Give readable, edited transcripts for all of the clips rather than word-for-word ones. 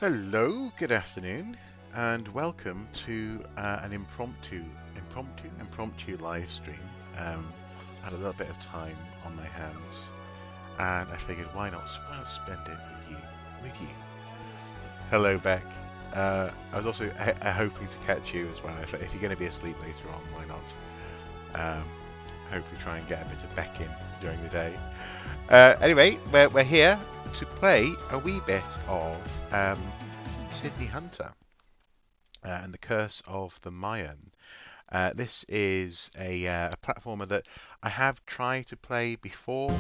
Hello, good afternoon, and welcome to an impromptu live stream. I had a little bit of time on my hands, and I figured why not spend it with you. Hello, Beck. I was also hoping to catch you as well. If you're going to be asleep later on, why not? Hopefully, try and get a bit of Beck in during the day. Anyway, we're here to play a wee bit of Sydney Hunter and the Curse of the Mayan. This is a platformer that I have tried to play before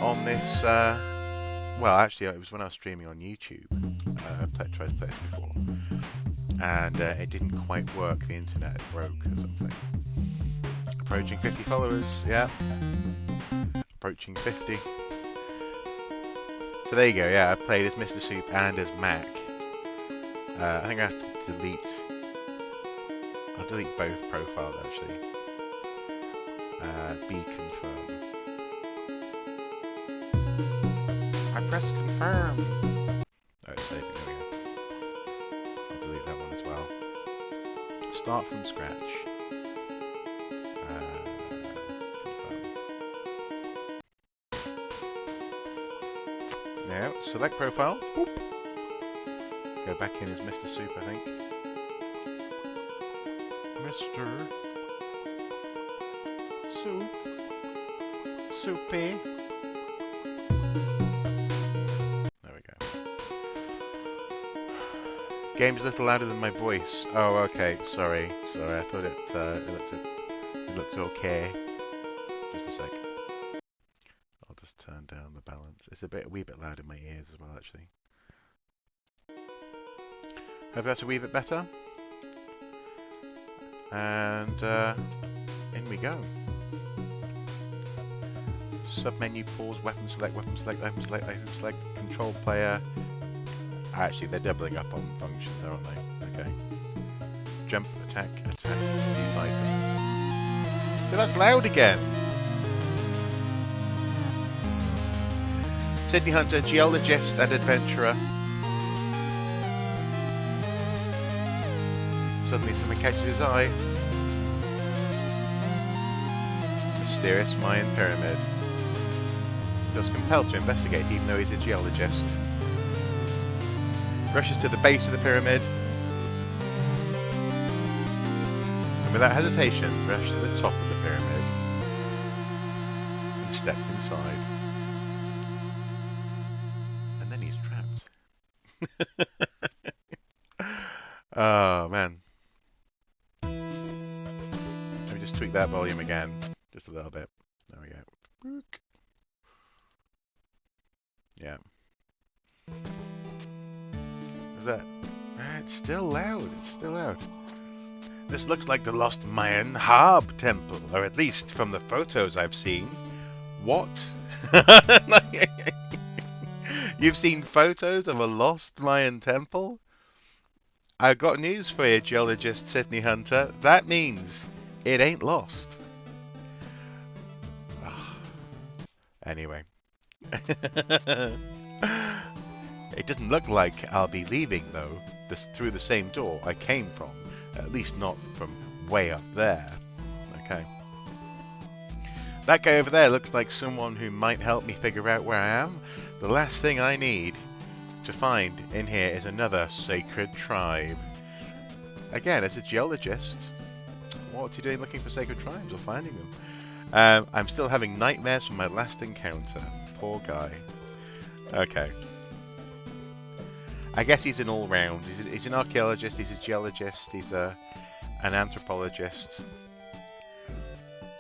on this. Well, actually, it was when I was streaming on YouTube. I tried to play this before, and it didn't quite work. The internet broke or something. Approaching 50 followers, yeah. Approaching 50. So there you go, yeah, I played as Mr. Soup and as Mac. I think I have to delete... I'll delete both profiles, actually. Be confirm. I press confirm! Oh, it's saving, there we go. I'll delete that one as well. Start from scratch. Now, select profile. Boop. Go back in as Mr. Soup, I think. Mr. Soup. Soupy. There we go. Game's a little louder than my voice. Oh, okay. Sorry. I thought it looked okay. Just a sec. I'll just turn down the balance. It's a wee bit loud in my ears as well, actually. Hope that's a wee bit better. And in we go. Submenu, pause, weapon select, item select, control player. Actually, they're doubling up on functions, aren't they? Okay. Jump, attack, use item. So that's loud again. Sydney Hunter, geologist and adventurer. Suddenly something catches his eye. Mysterious Mayan pyramid. Feels compelled to investigate even though he's a geologist. Rushes to the base of the pyramid. And without hesitation, rushed to the top of the pyramid. And stepped inside. And then he's trapped. Oh, man. Let me just tweak that volume again. Just a little bit. There we go. Yeah. Is that? It's still loud. It's still loud. This looks like the lost Mayan Harb temple, or at least from the photos I've seen. What? You've seen photos of a lost Mayan temple? I've got news for you, geologist Sydney Hunter. That means it ain't lost. Anyway. It doesn't look like I'll be leaving, though, through the same door I came from. At least not from way up there. Okay. That guy over there looks like someone who might help me figure out where I am. The last thing I need to find in here is another sacred tribe. Again, as a geologist, what's he doing looking for sacred tribes or finding them? I'm still having nightmares from my last encounter. Poor guy. Okay. I guess he's an all-round. He's an archaeologist, he's a geologist, he's an anthropologist.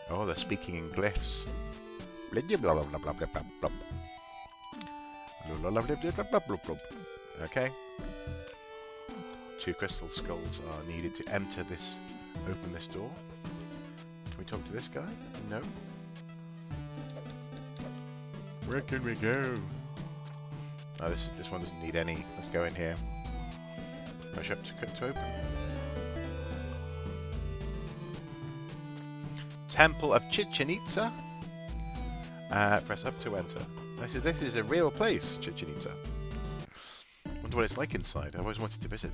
Oh, they're speaking in glyphs. Okay. 2 crystal skulls are needed to open this door. Can we talk to this guy? No. Where can we go? Oh, this one doesn't need any. Let's go in here. Push up to open. Temple of Chichen Itza. Press up to enter. This is a real place, Chichen Itza. wonder what it's like inside. I've always wanted to visit.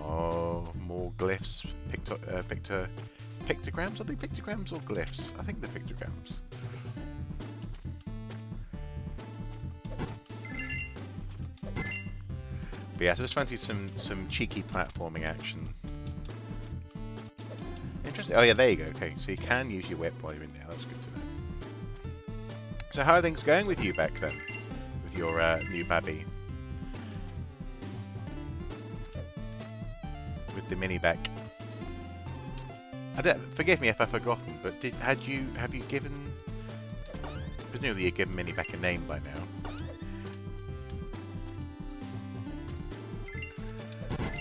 Oh, more glyphs. Pictograms? Are they pictograms or glyphs? I think they're pictograms. But yeah, so I just fancy some cheeky platforming action. Interesting. Oh yeah, there you go. Okay, so you can use your whip while you're in there. That's good to know. So how are things going with you back then? With your new babby? With the mini back? Forgive me if I've forgotten, but have you given... Presumably you've given mini back a name by now.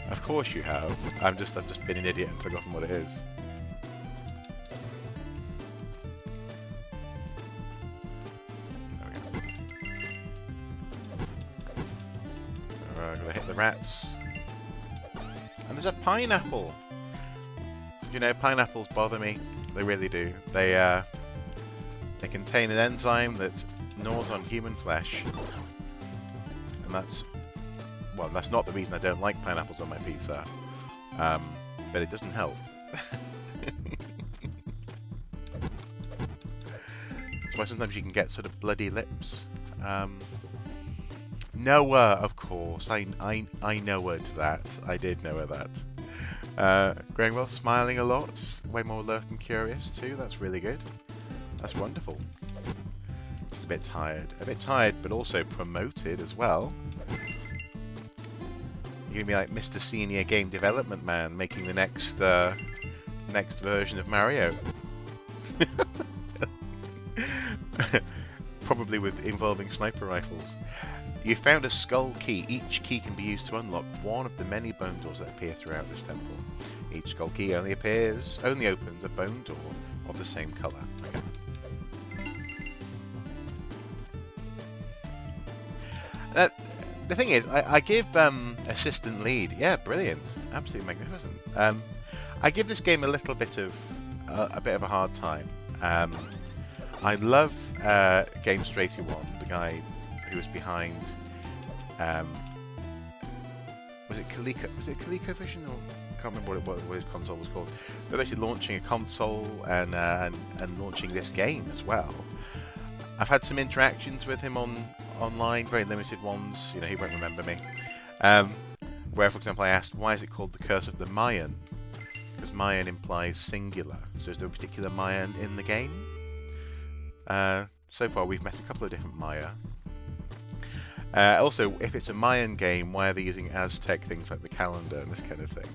Of course you have. I've just been an idiot and forgotten what it is. Gotta hit the rats. And there's a pineapple! You know, pineapples bother me. They really do. They contain an enzyme that gnaws on human flesh. And that's... Well, that's not the reason I don't like pineapples on my pizza. But it doesn't help. That's why sometimes you can get sort of bloody lips. Noah, of course. I know her to that. I did know her that. Going well, smiling a lot. Way more alert and curious too. That's really good. That's wonderful. Just a bit tired, but also promoted as well. You're gonna be like Mr. Senior Game Development Man, making the next version of Mario. Probably involving sniper rifles. You found a skull key. Each key can be used to unlock one of the many bone doors that appear throughout this temple. Each skull key only opens a bone door of the same colour. Okay. The thing is, I give assistant lead. Yeah, brilliant, absolutely magnificent. I give this game a little bit of a hard time. I love Games381, the guy who was behind. Was it ColecoVision, or I can't remember what his console was called. But basically launching a console and launching this game as well. I've had some interactions with him online, very limited ones. You know, he won't remember me. Where, for example, I asked, why is it called the Curse of the Mayan? Because Mayan implies singular. So is there a particular Mayan in the game? So far, we've met a couple of different Maya. Also, if it's a Mayan game, why are they using Aztec things like the calendar and this kind of thing?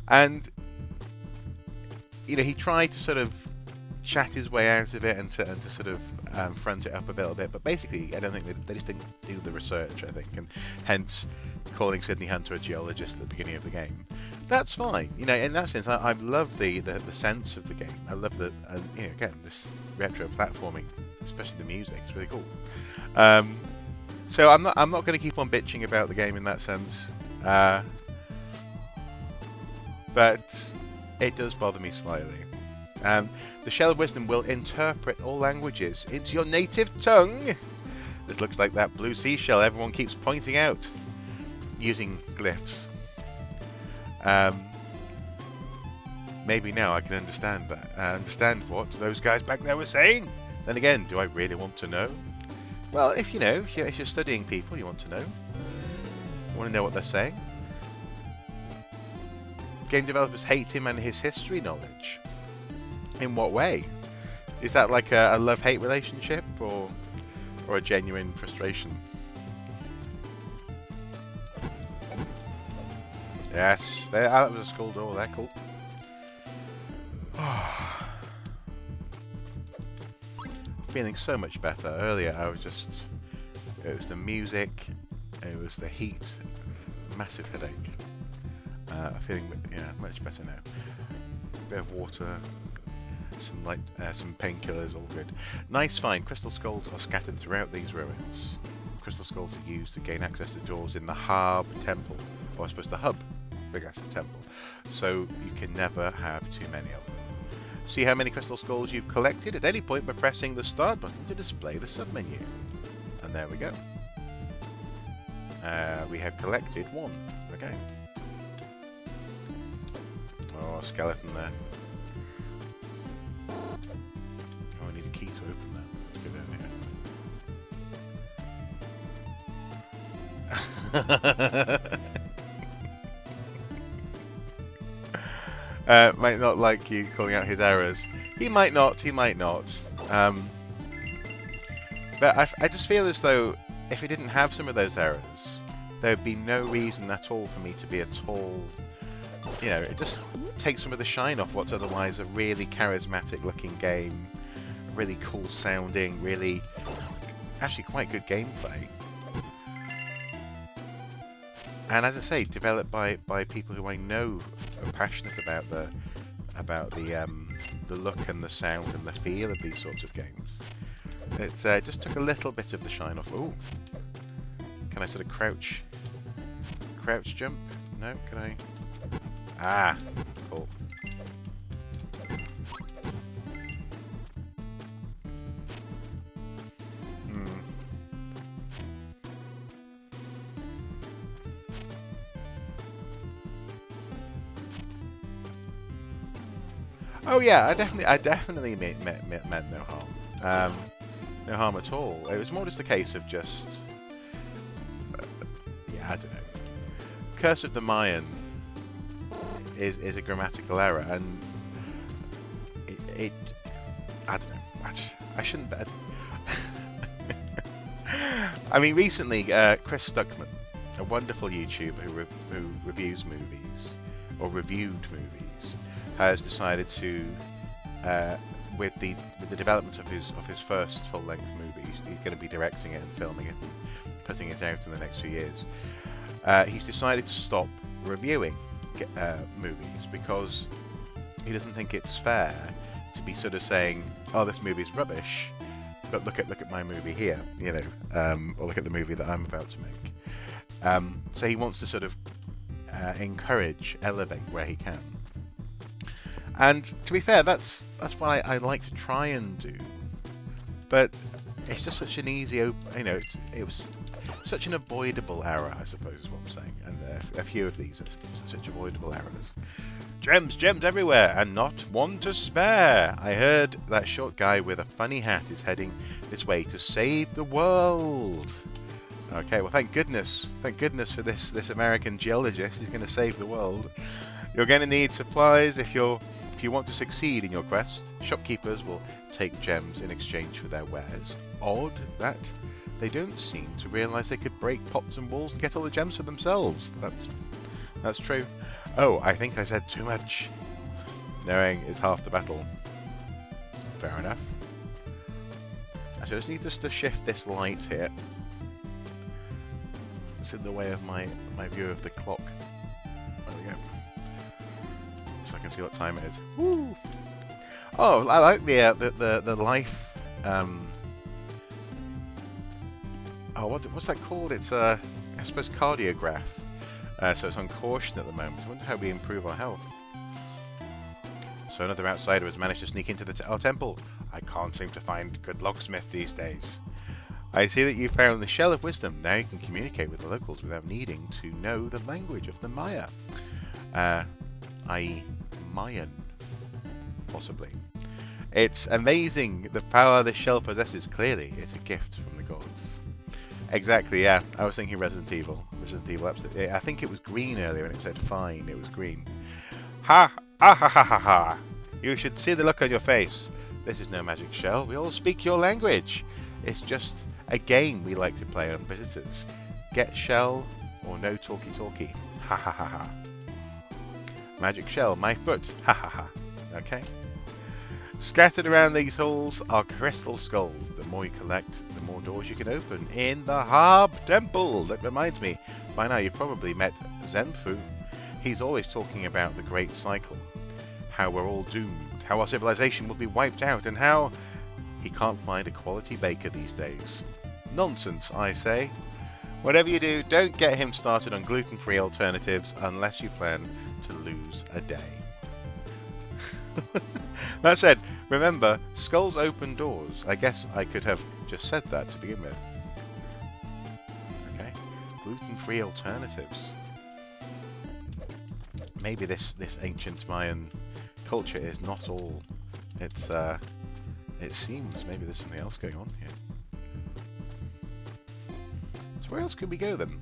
And, you know, he tried to sort of chat his way out of it and to sort of front it up a little bit, but basically I don't think they just didn't do the research, I think, and hence calling Sydney Hunter a geologist at the beginning of the game. That's fine, you know. In that sense, I love the sense of the game. I love the you know, again, this retro platforming, especially the music. It's really cool. So I'm not going to keep on bitching about the game in that sense, but it does bother me slightly. The Shell of Wisdom will interpret all languages into your native tongue. This looks like that blue seashell everyone keeps pointing out, using glyphs. Maybe now I can understand that. Understand what those guys back there were saying. Then again, do I really want to know? Well, if you're studying people, you want to know. You want to know what they're saying. Game developers hate him and his history knowledge. In what way? Is that like a love-hate relationship, or a genuine frustration? Yes, that was a skull door. They're cool. Feeling so much better. Earlier I was just... It was the music, it was the heat, massive headache. Feeling much better now. Bit of water, some light, some painkillers, all good. Nice find. Crystal skulls are scattered throughout these ruins. Crystal skulls are used to gain access to doors in the Hub Temple, or I suppose the Hub, I guess, the temple. So you can never have too many of them. See how many crystal skulls you've collected at any point by pressing the start button to display the submenu. And there we go. We have collected 1. Okay. Oh, a skeleton there. Oh, I need a key to open that. Let's go down here. Might not like you calling out his errors. He might not, he might not. But I just feel as though if he didn't have some of those errors, there would be no reason at all for me to be at all... You know, it just takes some of the shine off what's otherwise a really charismatic looking game. Really cool sounding, really... actually quite good gameplay. And as I say, developed by people who I know are passionate about the look and the sound and the feel of these sorts of games. It just took a little bit of the shine off. Ooh, can I sort of crouch jump? No, can I? Ah, cool. Oh yeah, I definitely meant no harm. No harm at all. It was more just a case of just, yeah, I don't know. Curse of the Mayan is a grammatical error, and it I don't know. I shouldn't bet. I mean, recently, Chris Stuckman, a wonderful YouTuber who reviews movies or reviewed movies, has decided to, with the development of his first full-length movie, he's going to be directing it and filming it and putting it out in the next few years. He's decided to stop reviewing movies because he doesn't think it's fair to be sort of saying, "Oh, this movie's rubbish," but look at my movie here, you know, or look at the movie that I'm about to make. So he wants to sort of encourage, elevate where he can. And to be fair, that's what I like to try and do. But it's just such an easy, you know, it was such an avoidable error, I suppose is what I'm saying. And a few of these are such avoidable errors. Gems everywhere, and not one to spare. I heard that short guy with a funny hat is heading this way to save the world. Okay, well, thank goodness for this American geologist who's going to save the world. You're going to need supplies if you want to succeed in your quest. Shopkeepers will take gems in exchange for their wares. Odd that they don't seem to realise they could break pots and walls and get all the gems for themselves. That's true. Oh, I think I said too much. Knowing is half the battle. Fair enough. I just need to shift this light here. It's in the way of my view of the clock. There we go. So I can see what time it is. Woo! Oh, I like the life. Oh, what's that called? It's I suppose cardiograph. So it's on caution at the moment. I wonder how we improve our health. So another outsider has managed to sneak into our temple. I can't seem to find good locksmith these days. I see that you found the Shell of Wisdom. Now you can communicate with the locals without needing to know the language of the Maya. I.e. Mayan. Possibly. It's amazing the power this shell possesses. Clearly, it's a gift from the gods. Exactly, yeah. I was thinking Resident Evil. Absolutely. I think it was green earlier and it said fine. It was green. Ha! Ah ha ha ha ha! You should see the look on your face. This is no magic shell. We all speak your language. It's just a game we like to play on visitors. Get shell or no talkie talkie. Ha ha ha ha. Magic shell, my foot. Ha ha ha. Okay. Scattered around these halls are crystal skulls. The more you collect, the more doors you can open in the Harb Temple. That reminds me, by now you've probably met Zenfu. He's always talking about the Great Cycle, how we're all doomed, how our civilization will be wiped out, and how he can't find a quality baker these days. Nonsense, I say. Whatever you do, don't get him started on gluten-free alternatives unless you plan to lose a day. That said, remember, skulls open doors. I guess I could have just said that to begin with. Okay. Gluten-free alternatives. Maybe this ancient Mayan culture is not all it seems. Maybe there's something else going on here. So where else could we go then?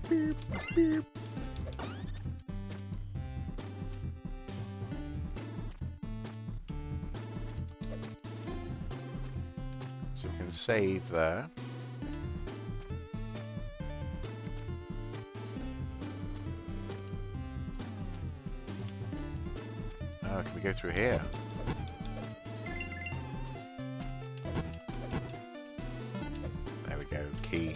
Beep, beep. So we can save there. Oh, can we go through here? There we go, key.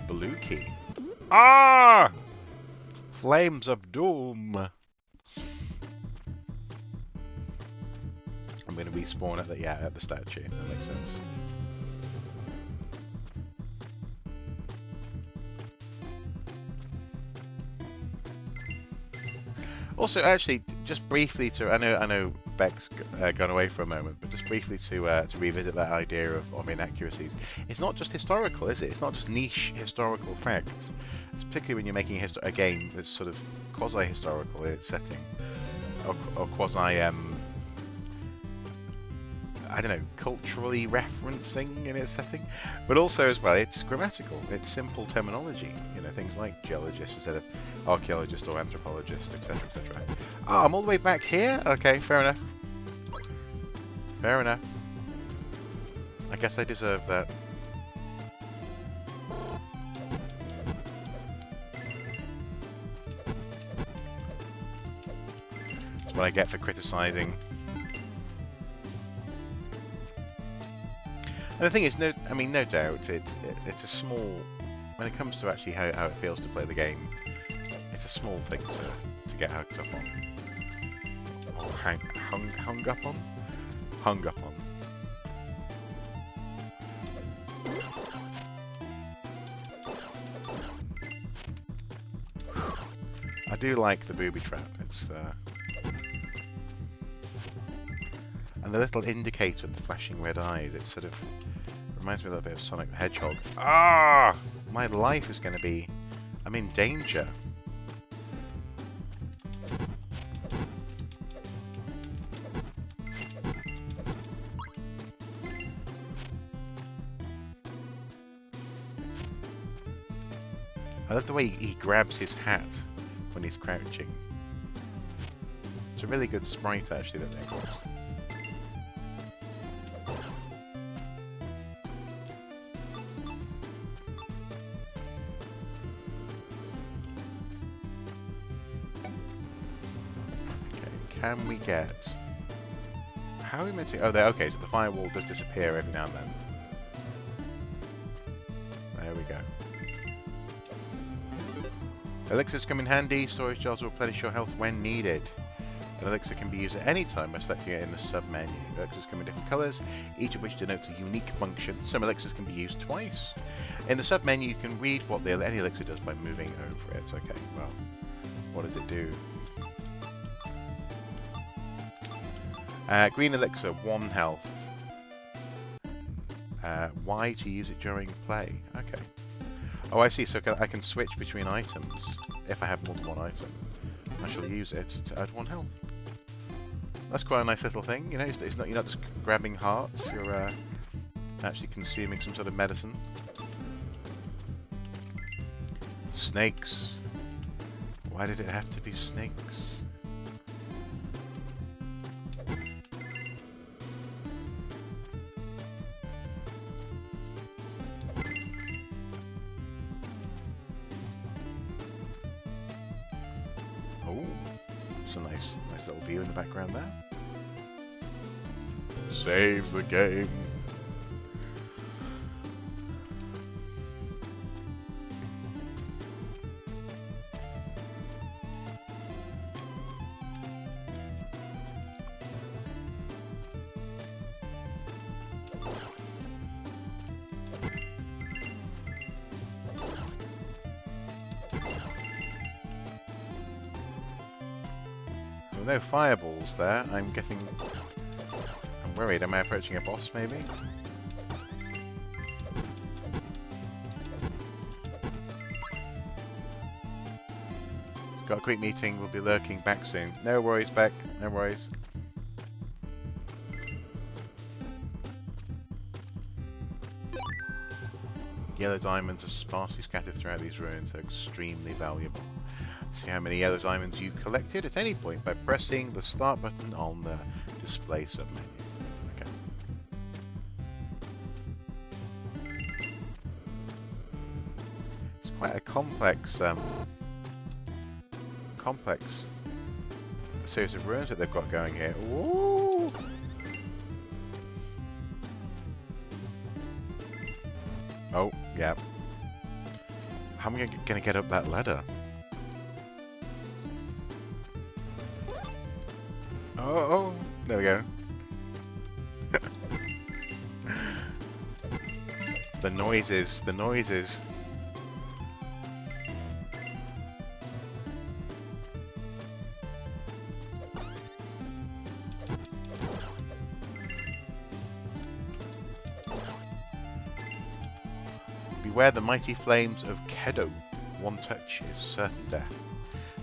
Blue key. Ah! Flames of doom. I'm going to respawn at the at the statue. That makes sense. Also, actually, just briefly to I know Beck's gone away for a moment, but just briefly to revisit that idea of inaccuracies. It's not just historical, is it? It's not just niche historical facts. It's particularly when you're making a game that's sort of quasi-historical in its setting, or quasi I don't know, culturally referencing in its setting, but also as well, it's grammatical. It's simple terminology. You know, things like geologist instead of archaeologist or anthropologist, etc., etc. Oh, I'm all the way back here. Okay, fair enough. Fair enough. I guess I deserve that. That's what I get for criticizing. And the thing is, no doubt, it's a small, when it comes to actually how it feels to play the game, it's a small thing to get hooked up on, or hung up on, hung up on. I do like the booby trap. It's and the little indicator with the flashing red eyes. It sort of reminds me a little bit of Sonic the Hedgehog. Ah! My life is going to be... I'm in danger. I love the way he grabs his hat when he's crouching. It's a really good sprite, actually, that they've got. Can we get... How are we meant to... Oh, there. Okay, so the firewall does disappear every now and then. There we go. Elixirs come in handy. Storage jars will replenish your health when needed. An elixir can be used at any time by selecting it in the sub-menu. Elixirs come in different colours, each of which denotes a unique function. Some elixirs can be used twice. In the sub-menu, you can read what any elixir does by moving over it. Okay, well, what does it do? Green elixir, 1 health. Y to use it during play. Okay. Oh, I see. So I can switch between items if I have more than one item. I shall use it to add 1 health. That's quite a nice little thing. You know, it's not, you're not just grabbing hearts. You're actually consuming some sort of medicine. Snakes. Why did it have to be snakes? Nice little view in the background there. Save the game. with no fireballs there, I'm worried. Am I approaching a boss, maybe? Got a quick meeting, we'll be lurking back soon. No worries, Beck, no worries. Yellow diamonds are sparsely scattered throughout these ruins. They're extremely valuable. See how many yellow diamonds you collected at any point by pressing the start button on the display submenu. Okay. It's quite a complex series of ruins that they've got going here. Ooh! Oh, yeah. How am I going to get up that ladder? Oh, there we go. The noises. Beware the mighty flames of Kedo. One touch is certain death.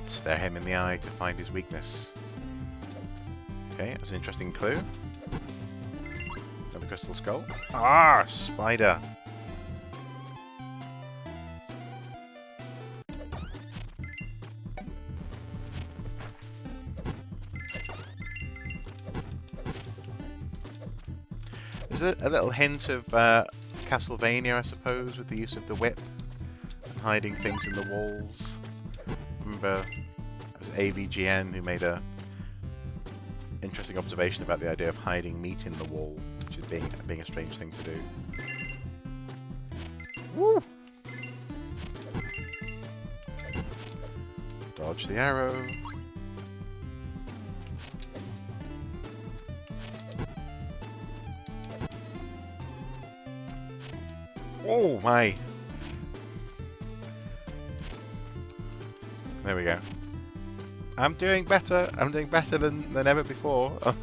Stare him in the eye to find his weakness. Okay, that's an interesting clue. Another crystal skull. Ah, spider! There's a little hint of Castlevania, I suppose, with the use of the whip and hiding things in the walls. Remember, it was AVGN who made a interesting observation about the idea of hiding meat in the wall, which is being a strange thing to do. Woo! Dodge the arrow. Oh my! There we go. I'm doing better. I'm doing better than ever before. Of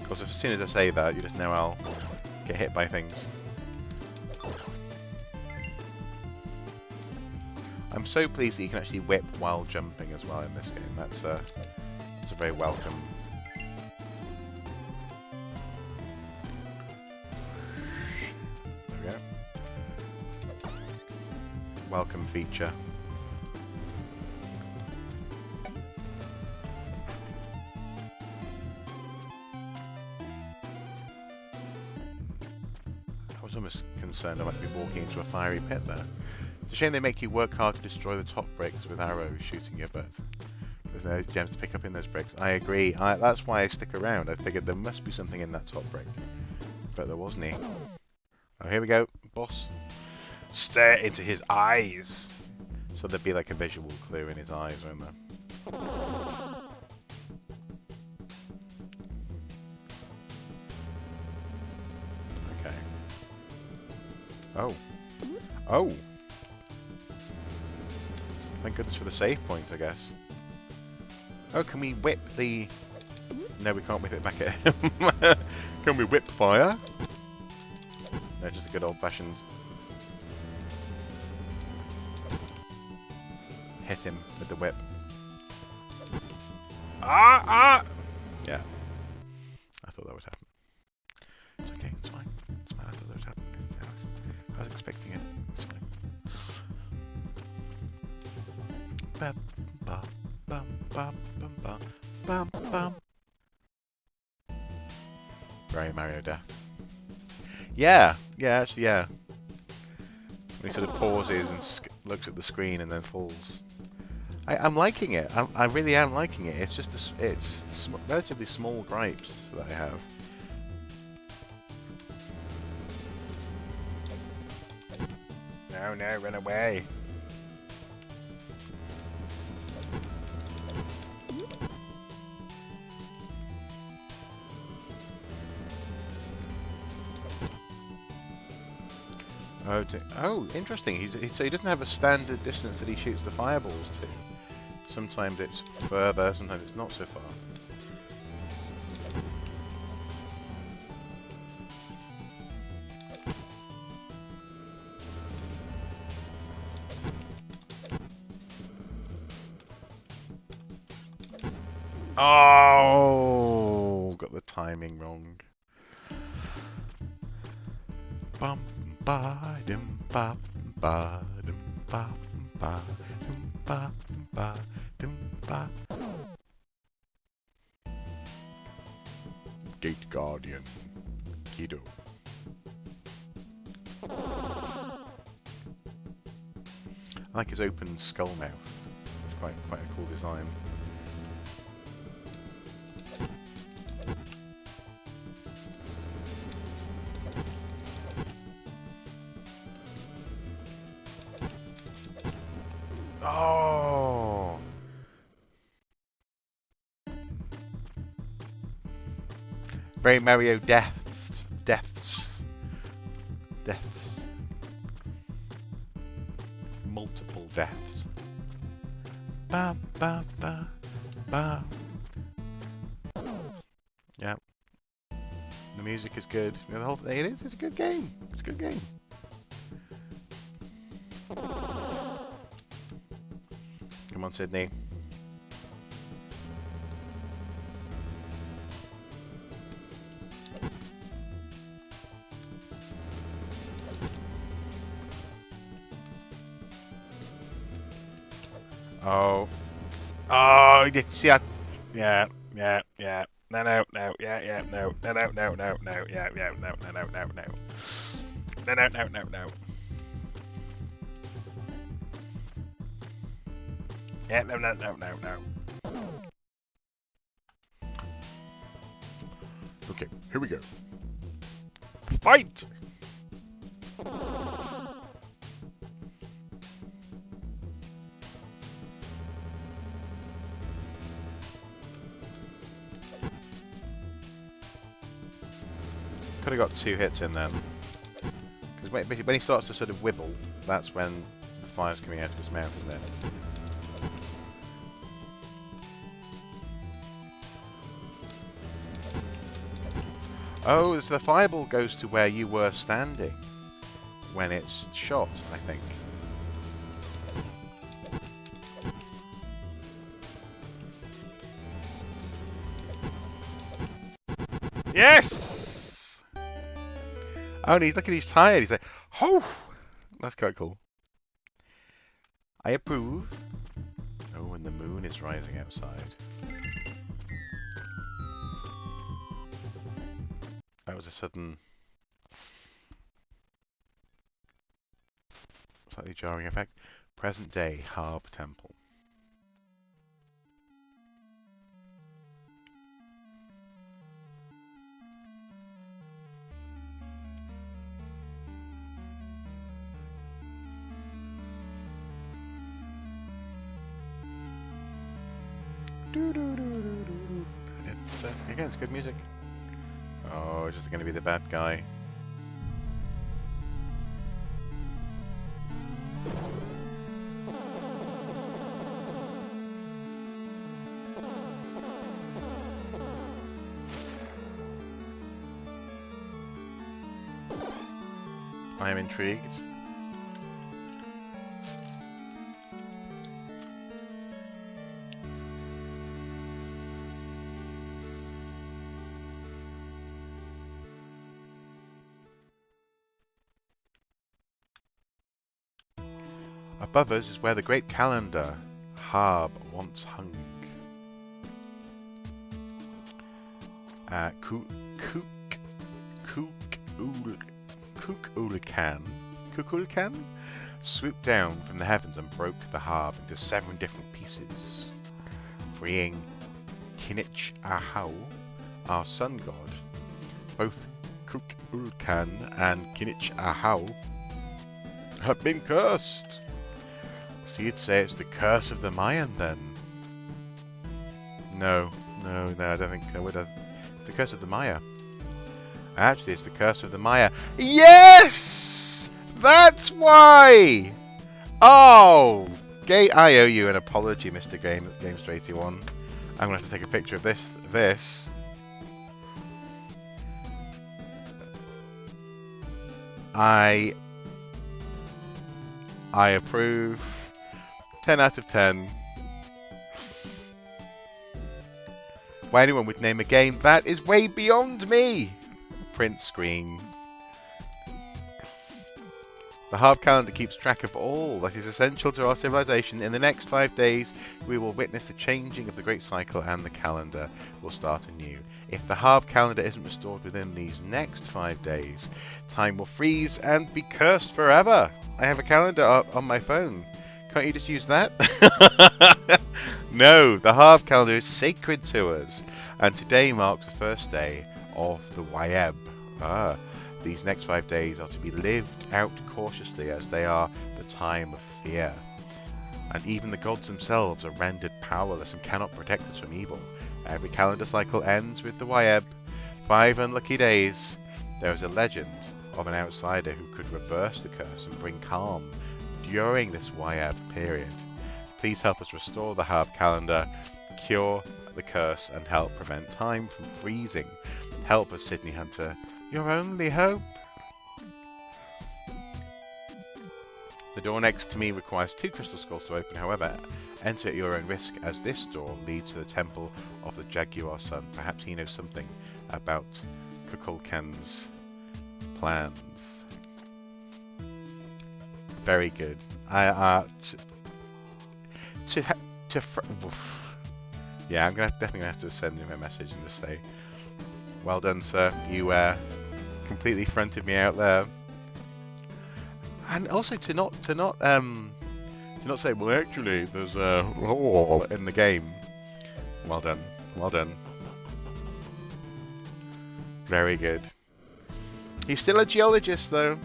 course, as soon as I say that, you just know I'll get hit by things. I'm so pleased that you can actually whip while jumping as well in this game. That's a very welcome. There we go. Welcome feature. I was almost concerned I might be walking into a fiery pit there. It's a shame they make you work hard to destroy the top bricks with arrows shooting your butt. There's no gems to pick up in those bricks. I agree. That's why I stick around. I figured there must be something in that top brick. But there wasn't any. Oh, here we go. Boss. Stare into his eyes. So there'd be like a visual clue in his eyes, won't there? Okay. Oh. Oh! Thank goodness for the save point, I guess. Oh, can we whip the... No, we can't whip it back at him. Can we whip fire? No, just a good old-fashioned... hit him with the whip. Ah! Ah! Yeah. I thought that would happen. It's okay, it's fine. It's fine, I thought that would happen. I was expecting it. It's fine. Bam, bam, bam, bam, bam, bam, bam. Very Mario Death. Yeah, actually, yeah. When he sort of pauses and looks at the screen and then falls. I'm liking it. I really am liking it. It's just it's relatively small gripes that I have. No, run away. Oh, interesting. So he doesn't have a standard distance that he shoots the fireballs to. Sometimes it's further, sometimes it's not so far. Oh, got the timing wrong. Bum ba dum ba ba dum ba ba dum ba ba dum ba. Gate Guardian, Kido. I like his open skull mouth. It's quite a cool design. Oh! Very Mario deaths. Multiple deaths. Ba ba ba ba. Yeah. The music is good. You know, the whole thing, it's a good game. It's a good game. Come on, Sydney. Oh. Oh, you see that? Yeah. No, yeah, no, no, no, no, yeah, no, no, no, no, no, no. Yeah, no. Okay, here we go. Fight! Could have got 2 hits in then. Because basically when he starts to sort of wibble, that's when the fire's coming out of his mouth, and then. Oh, so the fireball goes to where you were standing when it's shot, I think. Yes! Oh, and he's looking, he's tired. He's like, oh! That's quite cool. I approve. Oh, and the moon is rising outside. That was a sudden, slightly jarring effect. Present day Harb Temple. It's again, it's good music. Oh, it's just going to be the bad guy. I am intrigued. Above us is where the great calendar Harb once hung. Kukulkan swooped down from the heavens and broke the Harb into 7 different pieces, freeing Kinich Ahau, our sun god. Both Kukulkan and Kinich Ahau have been cursed. So you'd say it's the curse of the Mayan then? No, I don't think I would have. It's the curse of the Maya. Actually, it's the curse of the Maya. Yes! That's why! Oh, I owe you an apology, Mr. Gamester81. I'm going to have to take a picture of this. I approve. 10 out of 10. Why anyone would name a game that is way beyond me. Print screen. The Harv calendar keeps track of all that is essential to our civilization. In the next 5 days, we will witness the changing of the Great Cycle and the calendar will start anew. If the Harv calendar isn't restored within these next 5 days, time will freeze and be cursed forever. I have a calendar on my phone. Can't you just use that? No, the Harv calendar is sacred to us, and today marks the first day of the Wayeb. These next 5 days are to be lived out cautiously, as they are the time of fear. And even the gods themselves are rendered powerless and cannot protect us from evil. Every calendar cycle ends with the Wayeb. 5 unlucky days. There is a legend of an outsider who could reverse the curse and bring calm during this Wayeb period. Please help us restore the Harv calendar, cure the curse, and help prevent time from freezing. Help us, Sydney Hunter. Your only hope. The door next to me requires 2 crystal skulls to open. However, enter at your own risk, as this door leads to the temple of the Jaguar Sun. Perhaps he knows something about Kukulkan's plans. Very good. Yeah, I'm definitely gonna have to send him a message and just say, "Well done, sir. You completely fronted me out there." And also to not say, "Well, actually, there's a hole in the game." Well done. Well done. Very good. He's still a geologist, though,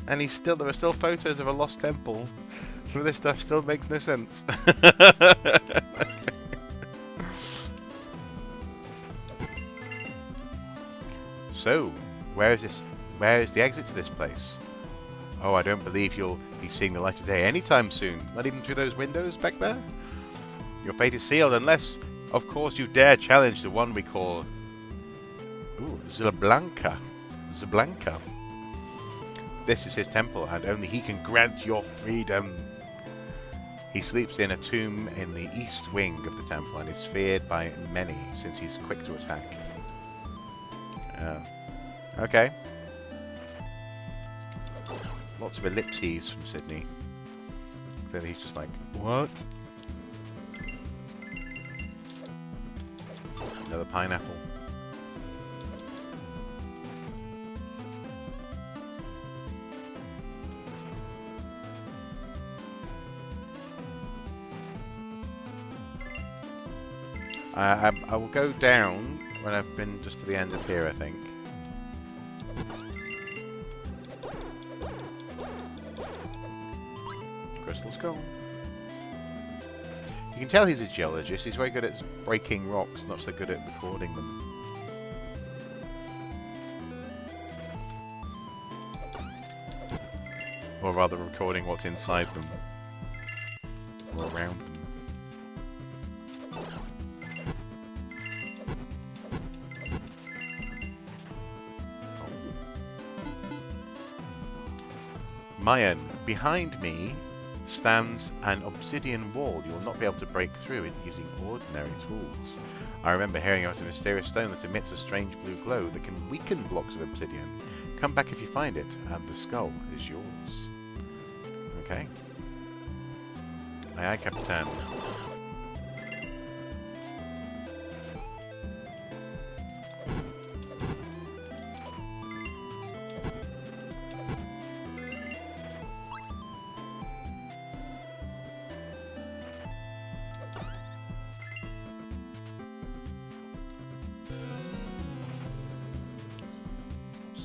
and there are still photos of a lost temple. Some of this stuff still makes no sense. So, where is the exit to this place? Oh, I don't believe you'll be seeing the light of day anytime soon. Not even through those windows back there? Your fate is sealed unless, of course, you dare challenge the one we call... Ooh, Zablanka. This is his temple, and only he can grant your freedom. He sleeps in a tomb in the east wing of the temple and is feared by many since he's quick to attack. Okay. Lots of ellipses from Sydney. Then he's just like, what? Another pineapple. I will go down when I've been just to the end of here, I think. Crystal skull. You can tell he's a geologist. He's very good at breaking rocks, not so good at recording them. Or rather, recording what's inside them. Or around them. Mayan, behind me stands an obsidian wall. You will not be able to break through it using ordinary tools. I remember hearing about a mysterious stone that emits a strange blue glow that can weaken blocks of obsidian. Come back if you find it, and the skull is yours. Okay. Aye, aye, Capitan.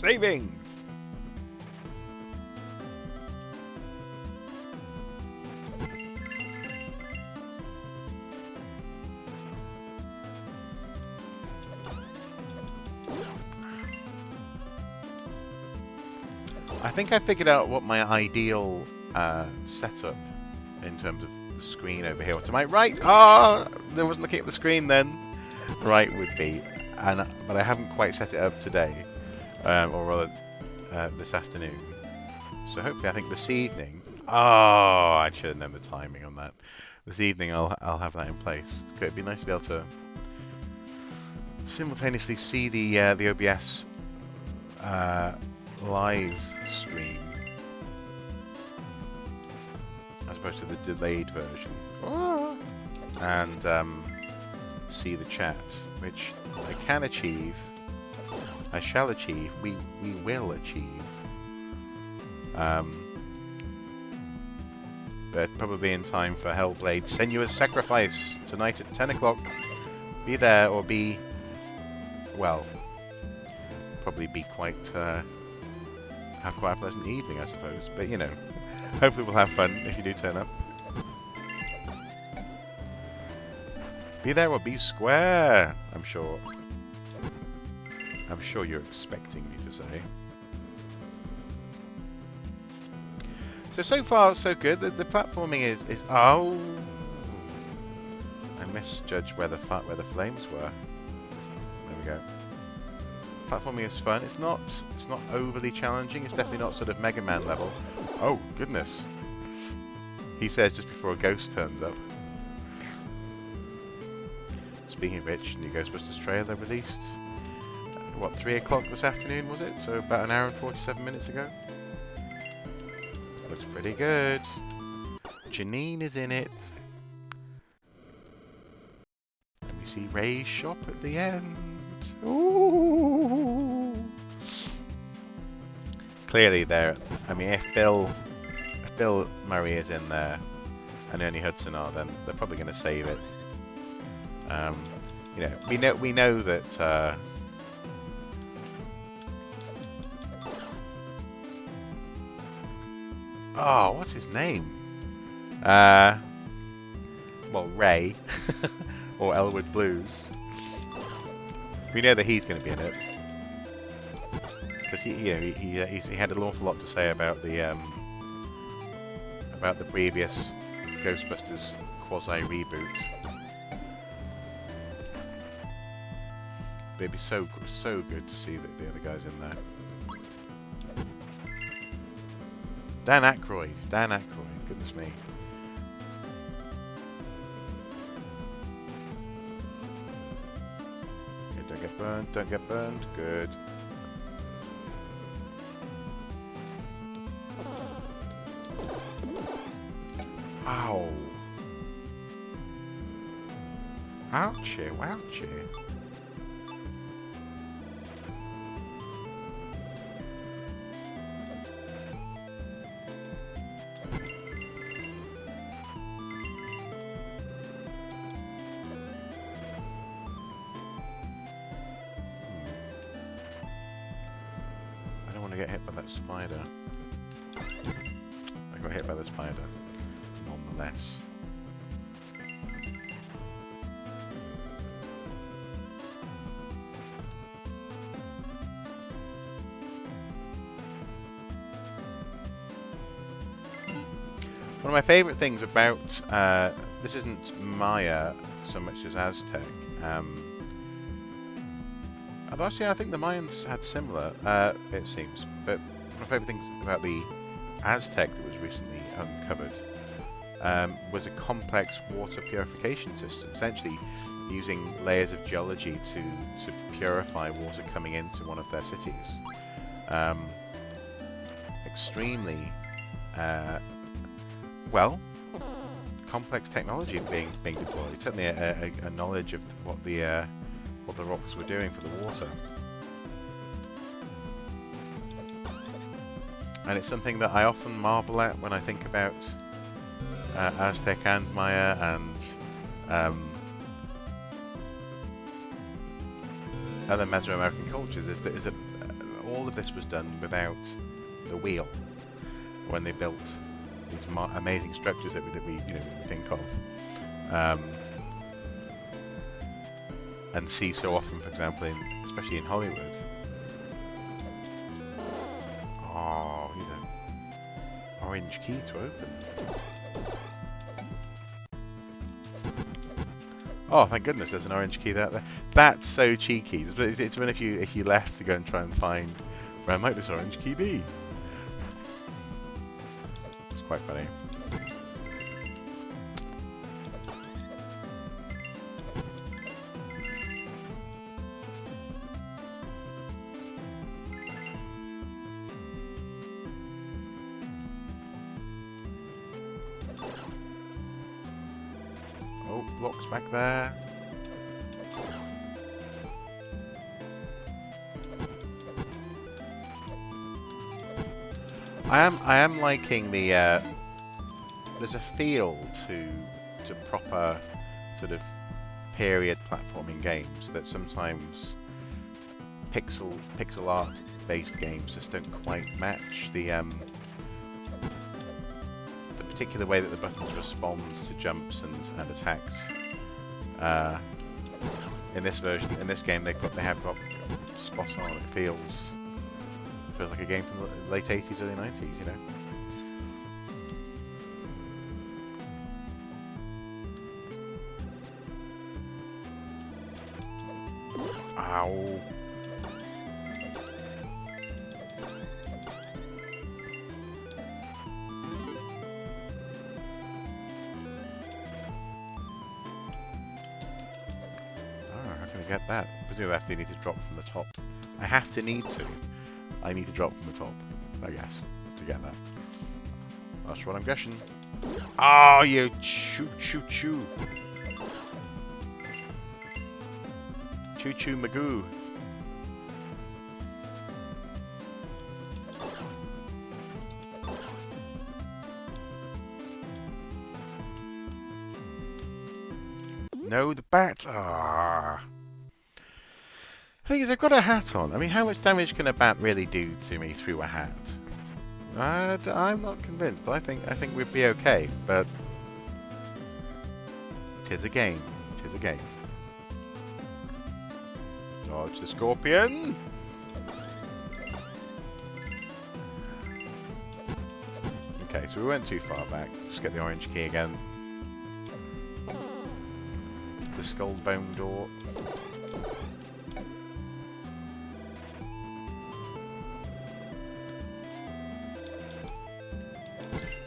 Saving! I think I figured out what my ideal setup in terms of the screen over here to my right. Ah, I wasn't looking at the screen then. Right would be, but I haven't quite set it up today, or rather this afternoon. So hopefully, I think this evening. Oh, I should have known the timing on that. This evening, I'll have that in place. It'd be nice to be able to simultaneously see the OBS live stream as opposed to the delayed version, and see the chats, which I can achieve. I shall achieve. We will achieve. But probably in time for Hellblade Senua's Sacrifice tonight at 10 o'clock. Be there or be, well, probably be quite, have quite a pleasant evening, I suppose. But, you know, hopefully we'll have fun if you do turn up. Be there or be square, I'm sure. I'm sure you're expecting me to say. So far, so good. The platforming is oh, I misjudged where the flames were. There we go. Platforming is fun. It's not overly challenging. It's definitely not sort of Mega Man level. Oh goodness, he says just before a ghost turns up. Speaking of which, new Ghostbusters trailer released. What, 3 o'clock this afternoon was it? So about an hour and 47 minutes ago. Looks pretty good. Janine is in it. And we see Ray's shop at the end. Ooh. Clearly there, I mean, if Bill Murray is in there and Ernie Hudson are, then they're probably going to save it. You know, we know that oh, what's his name? Well, Ray, or Elwood Blues. We know that he's going to be in it because he had an awful lot to say about the previous Ghostbusters quasi reboot. But it'd be so good to see that the other guys in there. Dan Aykroyd, goodness me. Okay, don't get burned, good. Ow. Ouchie, wouchie. Get hit by that spider. I got hit by the spider, nonetheless. One of my favourite things about this isn't Maya so much as Aztec. Actually, I think the Mayans had similar, it seems, but one of my favourite things about the Aztec that was recently uncovered was a complex water purification system, essentially using layers of geology to purify water coming into one of their cities. Extremely, well, complex technology being deployed, certainly a knowledge of what the rocks were doing for the water. And it's something that I often marvel at when I think about Aztec and Maya and other Mesoamerican cultures, is that all of this was done without the wheel when they built these amazing structures that we think of. And see so often, for example, especially in Hollywood. Oh, you know, orange key to open. Oh, thank goodness, there's an orange key there. That's so cheeky. It's when if you left to go and try and find where might this orange key be. It's quite funny. Oh, blocks back there. I am liking the there's a feel to proper sort of period platforming games that sometimes pixel art based games just don't quite match the particular way that the buttons respond to jumps and attacks. In this game, they have got spot on. It feels like a game from the late 80s, early 90s, you know. Ow. Get that. Presumably I have to need to drop from the top. I need to drop from the top, I guess, to get that. That's what I'm guessing. Oh, you choo. Choo magoo. No, the bat. Ah. Thing is, I've got a hat on. I mean, how much damage can a bat really do to me through a hat? I'm not convinced. I think we'd be okay, but tis a game. Tis a game. Dodge the scorpion. Okay, so we went too far back. Just get the orange key again. The skull's bone door.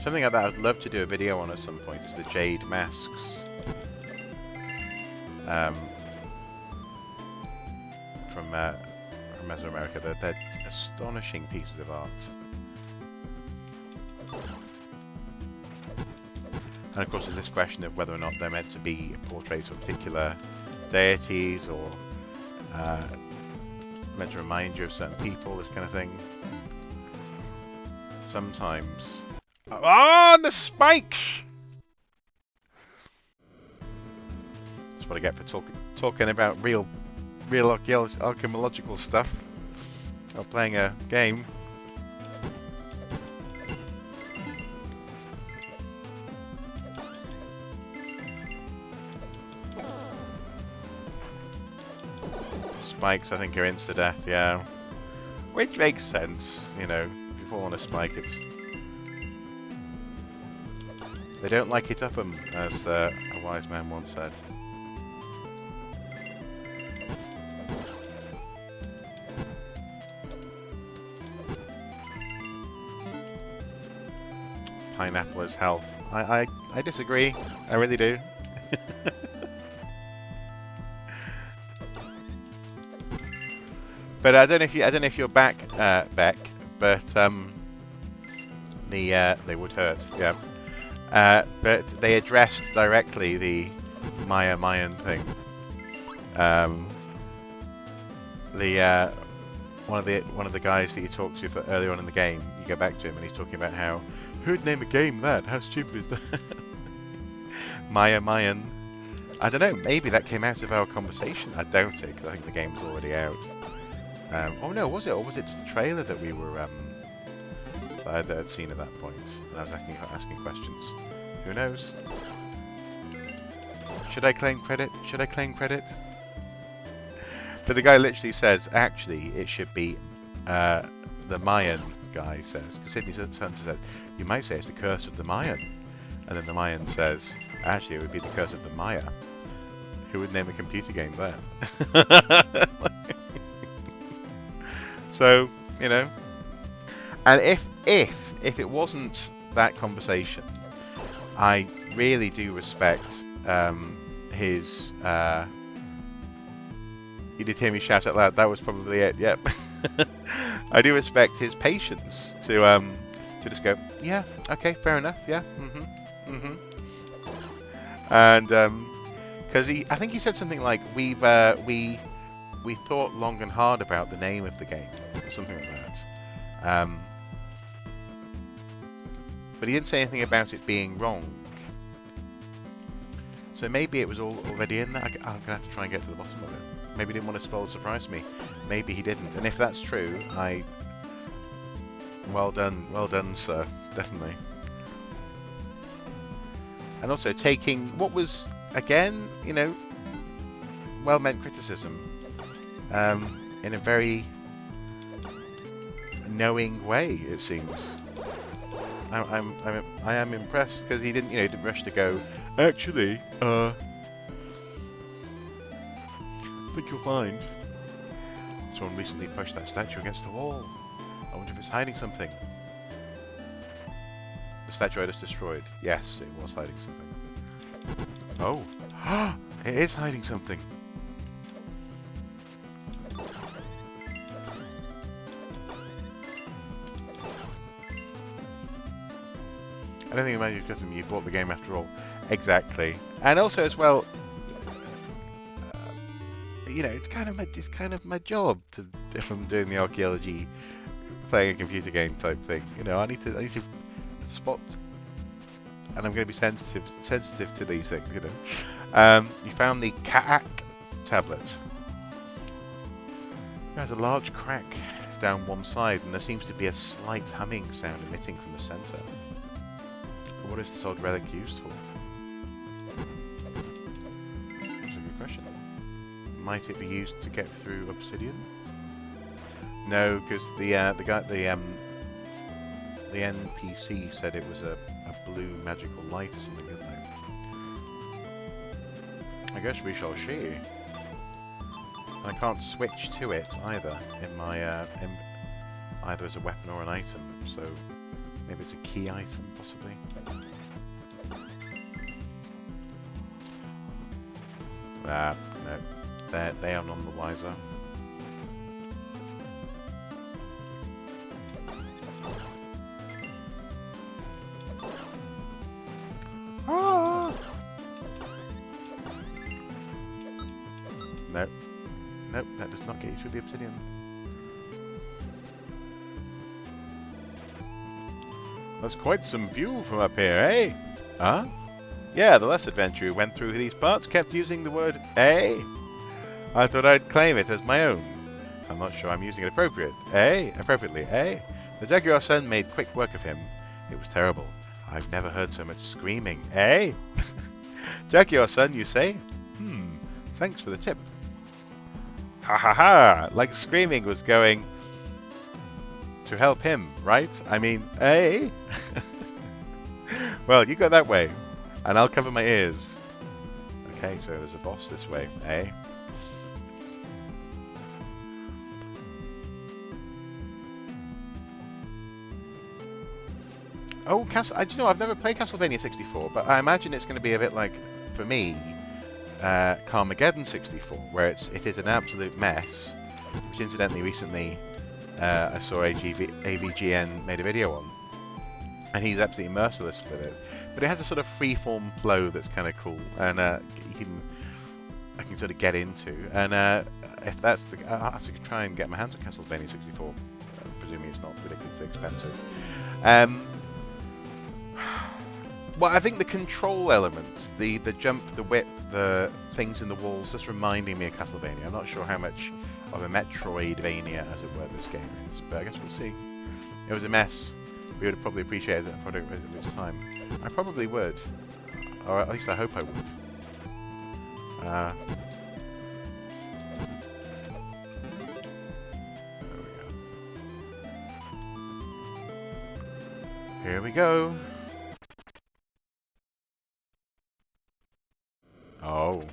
Something like that I'd love to do a video on at some point is the jade masks. From Mesoamerica. They're astonishing pieces of art. And of course there's this question of whether or not they're meant to be portraits of particular deities or meant to remind you of certain people, this kind of thing. Sometimes... Oh, the spikes! That's what I get for talking about real archaeological stuff. Or playing a game. Spikes, I think, are insta-death, yeah. Which makes sense, you know. If you fall on a spike, it's... They don't like it up them, as a wise man once said. Pineapple is health. I disagree. I really do. But I don't know if you're back, Beck. But they would hurt. Yeah. But they addressed directly the Mayan thing. One of the guys that you talked to earlier on in the game, you go back to him and he's talking about how, who'd name a game that? How stupid is that? Mayan. I don't know. Maybe that came out of our conversation. I doubt it because I think the game's already out. Oh no, was it? Or was it just a trailer that we were that I had seen at that point? And I was asking questions. Who knows? Should I claim credit? Should I claim credit? But the guy literally says, actually, it should be the Mayan guy says. Because Sydney Hunter says, you might say it's the curse of the Mayan. And then the Mayan says, actually, it would be the curse of the Maya. Who would name a computer game that? So, you know, and if it wasn't that conversation, I really do respect his. You did hear me shout out loud. That was probably it. Yep. I do respect his patience to just go, yeah, okay, fair enough, yeah, and because I think he said something like we thought long and hard about the name of the game, or something like that. But he didn't say anything about it being wrong. So maybe it was already in there. I'm going to have to try and get to the bottom of it. Maybe he didn't want to spoil the surprise to me. Maybe he didn't. And if that's true, well done, sir. Definitely. And also taking what was, again, you know, well-meant criticism in a very knowing way, it seems. I am impressed because he didn't, you know, didn't rush to go. Actually, I think you'll find someone recently pushed that statue against the wall. I wonder if it's hiding something. The statue I just destroyed. Yes, it was hiding something. Oh, it is hiding something. I don't think it matters because you bought the game after all. Exactly, and also as well, you know, it's kind of my job to, if I'm doing the archaeology, playing a computer game type thing. You know, I need to spot, and I'm going to be sensitive to these things. You know, you found the Kaak tablet. There's a large crack down one side, and there seems to be a slight humming sound emitting from the centre. But what is this odd relic used for? That's a good question. Might it be used to get through obsidian? No, because the NPC said it was a blue magical light or something, didn't they? I guess we shall see. I can't switch to it either in my either as a weapon or an item, so maybe it's a key item possibly. No, they are none the wiser. Ah! Nope. Nope, that does not get you through the obsidian. That's quite some view from up here, eh? Huh? Yeah, the last adventurer who went through these parts kept using the word eh? I thought I'd claim it as my own. I'm not sure I'm using it appropriately, eh? The Jaguar son made quick work of him. It was terrible. I've never heard so much screaming, eh? Jaguar son, you say? Thanks for the tip. Ha ha ha! Like screaming was going to help him, right? I mean, eh? Well, you go that way, and I'll cover my ears. Okay, so there's a boss this way, eh? Oh, do you know, I've never played Castlevania 64, but I imagine it's going to be a bit like, for me, Carmageddon 64, where it is an absolute mess, which incidentally recently I saw AVGN made a video on, and he's absolutely merciless with it. But it has a sort of freeform flow that's kind of cool, and I can sort of get into. And if that's I'll have to try and get my hands on Castlevania 64, presuming it's not ridiculously expensive. Well, I think the control elements, the jump, the whip, the things in the walls, just reminding me of Castlevania. I'm not sure how much of a Metroidvania, as it were, this game is, but I guess we'll see. It was a mess. We would have probably appreciated it if it was its time. I probably would, or at least I hope I would. There we go. Here we go. Oh.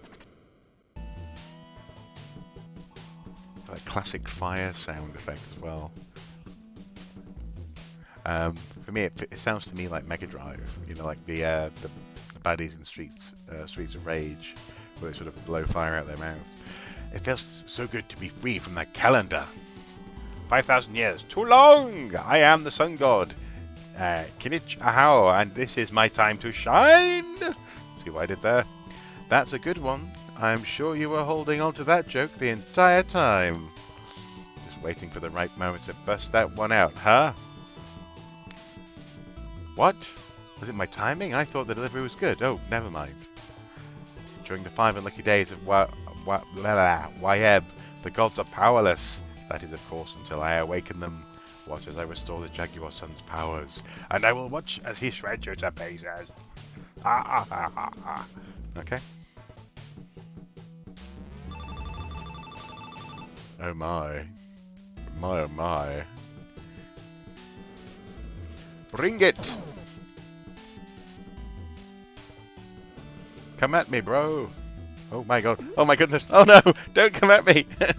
classic fire sound effect as well. For me, it sounds to me like Mega Drive. You know, like the baddies in Streets of Rage, where they sort of blow fire out their mouths. It feels so good to be free from that calendar. 5,000 years, too long! I am the sun god, Kinich Ahau, and this is my time to shine! See what I did there? That's a good one. I'm sure you were holding on to that joke the entire time. Just waiting for the right moment to bust that one out, huh? What? Was it my timing? I thought the delivery was good. Oh, never mind. During the 5 unlucky days of Wayeb, the gods are powerless. That is, of course, until I awaken them. Watch as I restore the Jaguar Sun's powers. And I will watch as he shreds you to pieces. Okay. Oh my. My oh my. Bring it! Come at me, bro! Oh my god. Oh my goodness. Oh no! Don't come at me! I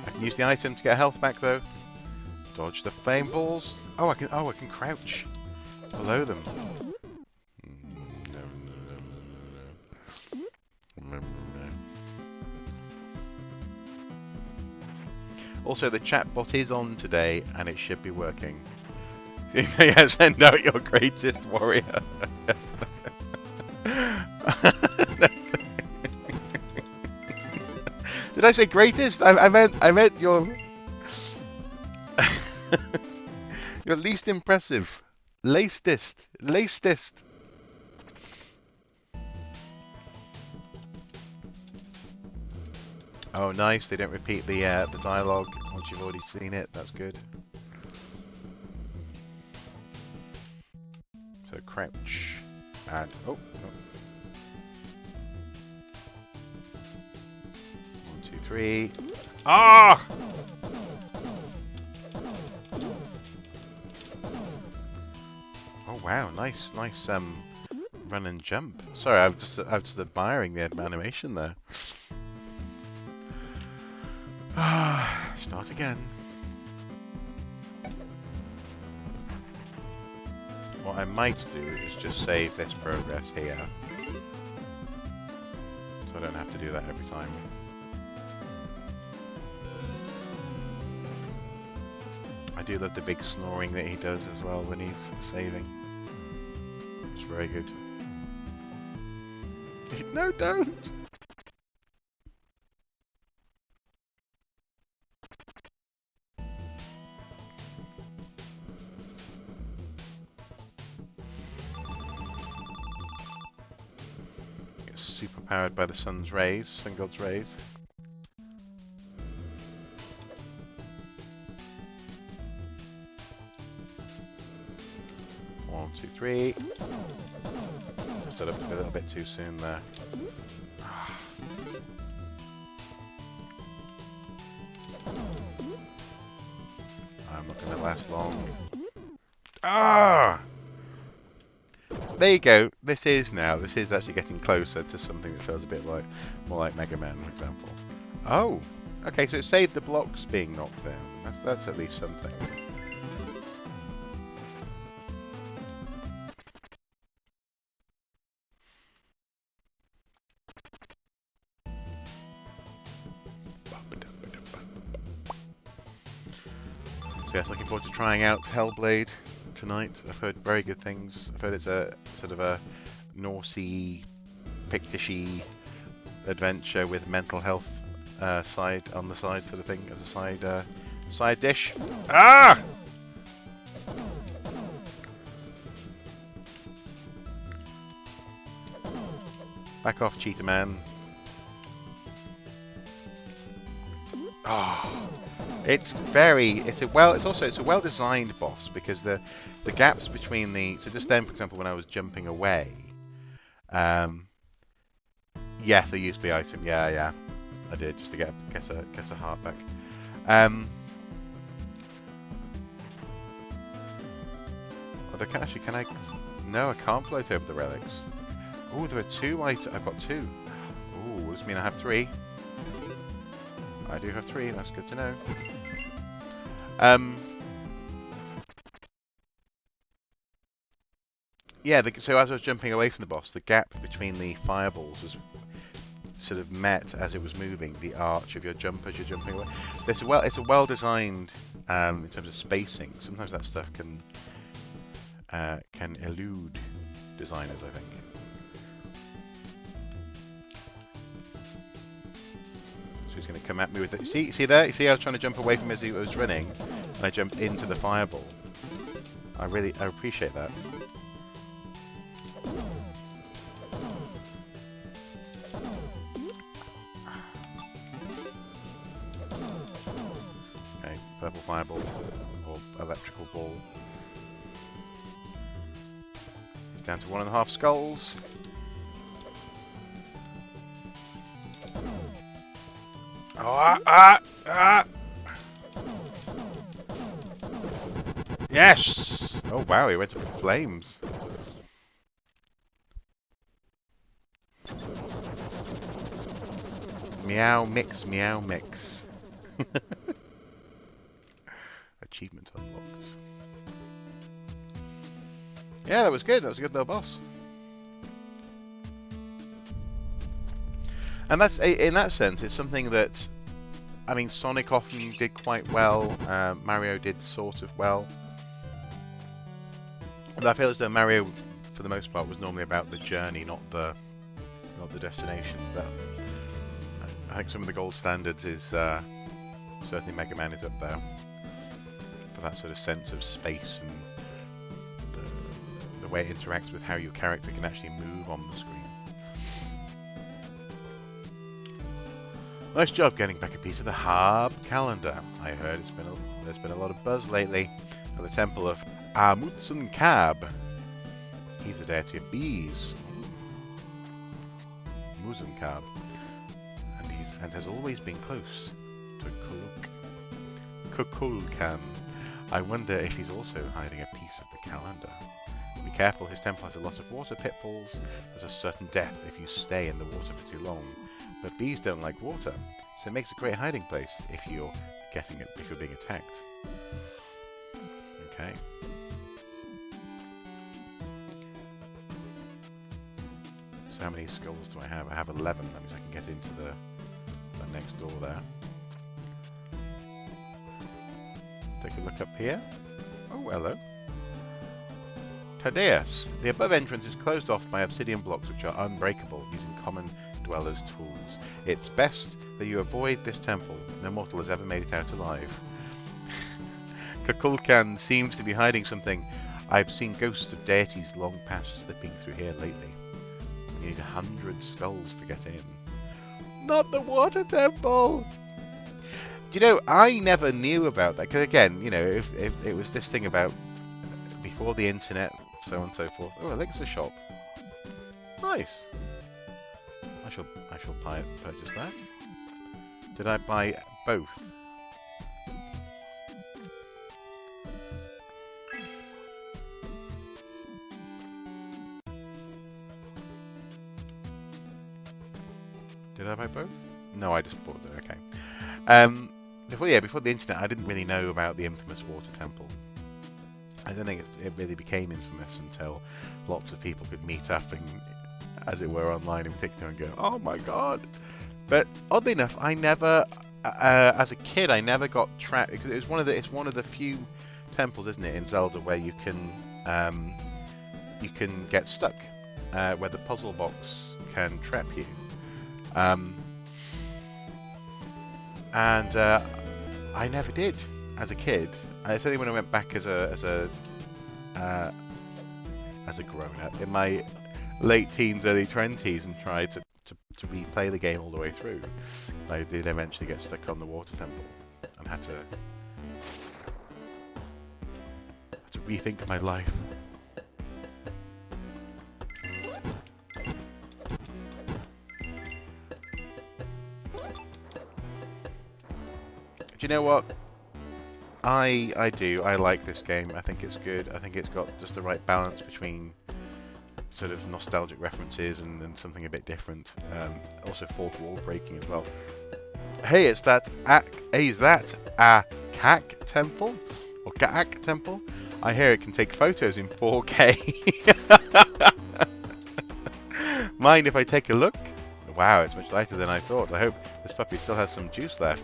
can use the item to get health back though. Dodge the flame balls. Oh, I can crouch below them. Also, the chat bot is on today, and it should be working. Yeah, send out your greatest warrior. Did I say greatest? I meant your your least impressive, lacedest. Oh, nice! They don't repeat the dialogue once you've already seen it. That's good. So crouch and oh. 1, 2, 3. Ah! Oh wow, nice run and jump. Sorry, I was just admiring the animation there. Start again. What I might do is just save this progress here, so I don't have to do that every time. I do love the big snoring that he does as well when he's saving. It's very good. No, don't! Super powered by the sun god's rays. One, 2, 3. Stood up a little bit too soon there. I'm not going to last long. Ah! There you go. This is actually getting closer to something that feels a bit like more like Mega Man, for example. Oh, okay. So it saved the blocks being knocked down. That's at least something. So yes, looking forward to trying out Hellblade tonight. I've heard very good things. I've heard it's a sort of a Norse-y, Pictish-y adventure with mental health side on the side, sort of thing, as a side dish. Ah! Back off, Cheetah Man. Oh. It's a well-designed boss, because the gaps between so just then, for example, when I was jumping away, yes, I used the item. Yeah, I did, just to get a heart back. Although can I? No, I can't float over the relics. Oh, there are two items. I've got two. Oh, does this mean I have three? I do have three. That's good to know. Yeah, so as I was jumping away from the boss, the gap between the fireballs was sort of met as it was moving the arch of your jump as you're jumping away. It's a well designed in terms of spacing. Sometimes that stuff can elude designers, I think. So he's going to come at me with it. See there? You see, I was trying to jump away from him as he was running, and I jumped into the fireball. I appreciate that. Okay, purple fireball or electrical ball. He's down to 1.5 skulls. Yes! Oh wow, he went up in flames. Meow mix, meow mix. Achievement unlocked. Yeah, that was good. That was a good little boss. And that's, in that sense, it's something that, I mean, Sonic often did quite well. Mario did sort of well. And I feel as though Mario, for the most part, was normally about the journey, not the destination. But I think some of the gold standards is certainly Mega Man is up there for that sort of sense of space and the way it interacts with how your character can actually move on the screen. Nice job getting back a piece of the Harb calendar. I heard there's been a lot of buzz lately at the temple of Amundsen Cab. He's the deity of bees. Musen Cab. And has always been close to Kukulkan. I wonder if he's also hiding a piece of the calendar. Be careful, his temple has a lot of water pitfalls. There's a certain death if you stay in the water for too long. But bees don't like water, so it makes a great hiding place if you're being attacked. Okay. So how many skulls do I have? I have 11. That means I can get into the next door there. Take a look up here. Oh, hello. Tadeus. The above entrance is closed off by obsidian blocks which are unbreakable using common dwellers' tools. It's best that you avoid this temple. No mortal has ever made it out alive. Kukulkan seems to be hiding something. I've seen ghosts of deities long past slipping through here lately. You need 100 skulls to get in. Not the water temple! Do you know, I never knew about that. Because again, you know, if it was this thing about before the internet, so on and so forth. Oh, elixir shop. Nice. I shall purchase that. Did I buy both? Did I buy both? No, I just bought them. Okay. Before the internet, I didn't really know about the infamous water temple. I don't think it really became infamous until lots of people could meet up and, as it were, online in particular, and go, "Oh my god!" But oddly enough, I never, as a kid, I never got trapped because it's one of the few temples, isn't it, in Zelda where you can get stuck, where the puzzle box can trap you. I never did as a kid. It's only when I went back as a grown-up in my late teens, early 20s, and tried to replay the game all the way through, I did eventually get stuck on the water temple and had to rethink my life. Do you know what? I do. I like this game. I think it's good. I think it's got just the right balance between sort of nostalgic references and something a bit different. Also fourth wall breaking as well. Hey, is that a Kak temple? Or Kak temple? I hear it can take photos in 4K. Mind if I take a look? Wow, it's much lighter than I thought. I hope this puppy still has some juice left.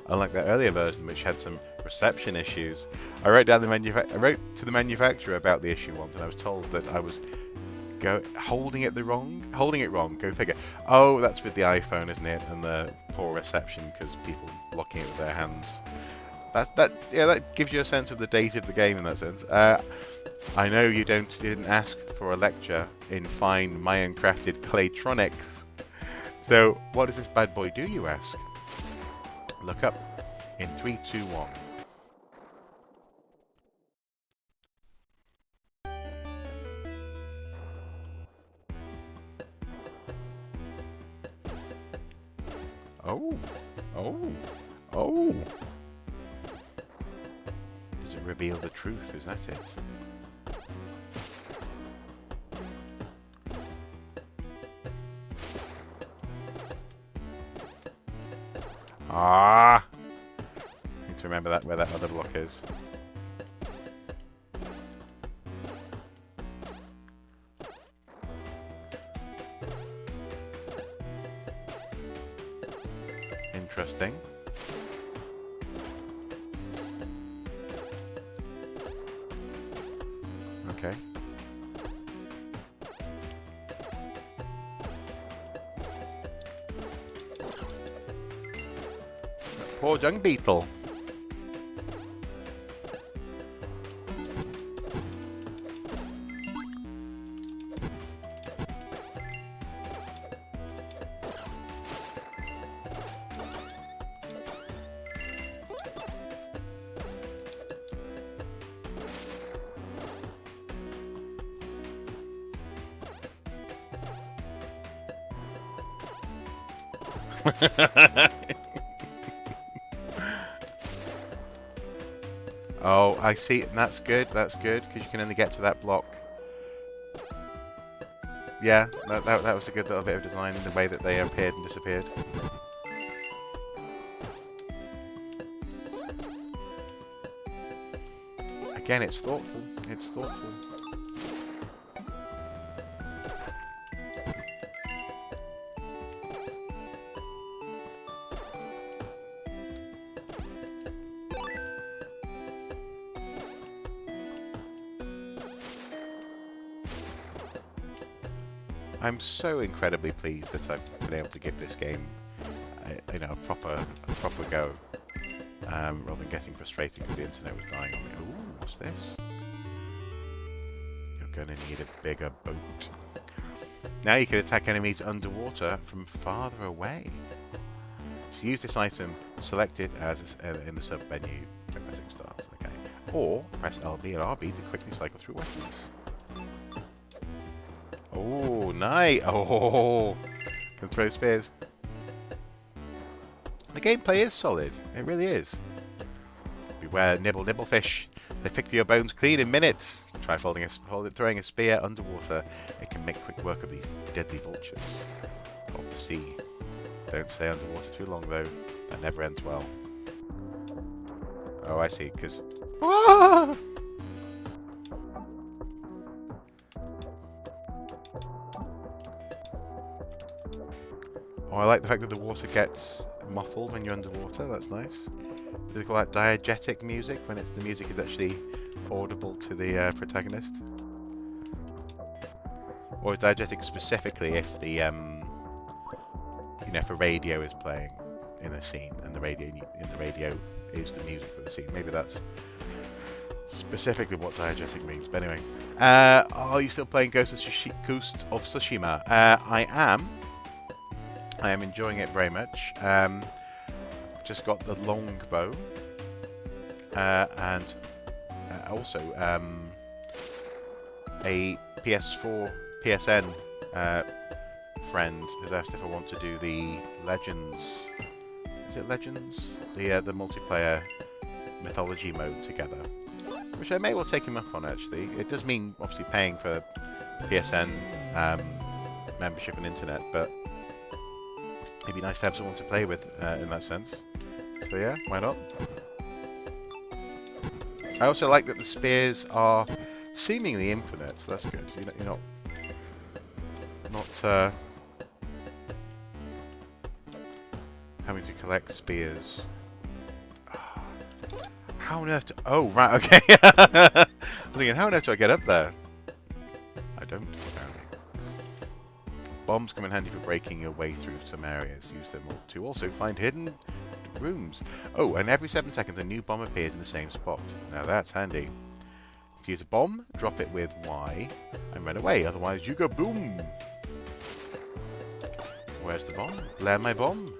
Unlike that earlier version, which had some reception issues. I wrote to the manufacturer about the issue once, and I was told that I was holding it wrong. Go figure. Oh, that's with the iPhone, isn't it? And the poor reception because people blocking it with their hands. That gives you a sense of the date of the game in that sense. I know you didn't ask for a lecture in fine Mayan crafted claytronics. So what does this bad boy do, you ask? Look up in 3, 2, 1. Oh. Does it reveal the truth? Is that it? Ah! Need to remember where that other block is. Interesting. Okay. Poor dung beetle. Oh, I see. That's good. That's good because you can only get to that block. Yeah, that was a good little bit of design in the way that they appeared and disappeared. Again, it's thoughtful. It's thoughtful. I'm so incredibly pleased that I've been able to give this game, a proper go, rather than getting frustrated because the internet was dying on me. Ooh, what's this? You're gonna need a bigger boat. Now you can attack enemies underwater from farther away. To use this item, select it as in the sub-menu by pressing start. Okay. Or press LB and RB to quickly cycle through weapons. Oh, nice! Oh, can throw spears. The gameplay is solid. It really is. Beware, nibble fish. They pick your bones clean in minutes. Try throwing a spear underwater. It can make quick work of these deadly vultures of the sea. Don't stay underwater too long though. That never ends well. Oh, I see. Because. Ah! Oh, I like the fact that the water gets muffled when you're underwater. That's nice. Do they call that diegetic music when the music is actually audible to the protagonist? Or is diegetic specifically if the if a radio is playing in a scene and the radio is the music for the scene? Maybe that's specifically what diegetic means. But anyway, are you still playing Ghost of Tsushima? I am. I am enjoying it very much. Just got the longbow, and also a PS4 PSN friend has asked if I want to do the Legends. Is it Legends? The multiplayer mythology mode together, which I may well take him up on. Actually, it does mean obviously paying for PSN membership and internet, but it'd be nice to have someone to play with in that sense. So yeah, why not? I also like that the spears are seemingly infinite, so that's good. You're not having to collect spears. How on earth? Oh right, okay. I'm thinking, how on earth do I get up there? I don't. Apparently. Bombs come in handy for breaking your way through some areas. Use them to also find hidden rooms. Oh, and every 7 seconds a new bomb appears in the same spot. Now that's handy. To use a bomb, drop it with Y and run away. Otherwise, you go boom. Where's the bomb? Where's my bomb?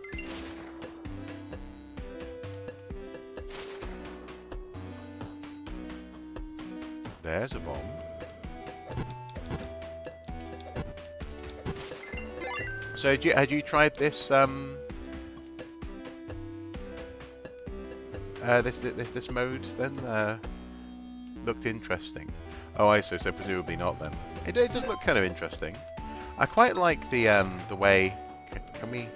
There's a bomb. So, had you tried this this mode then? Looked interesting. Oh, I see. So presumably not then. It does look kind of interesting. I quite like the way. Can we?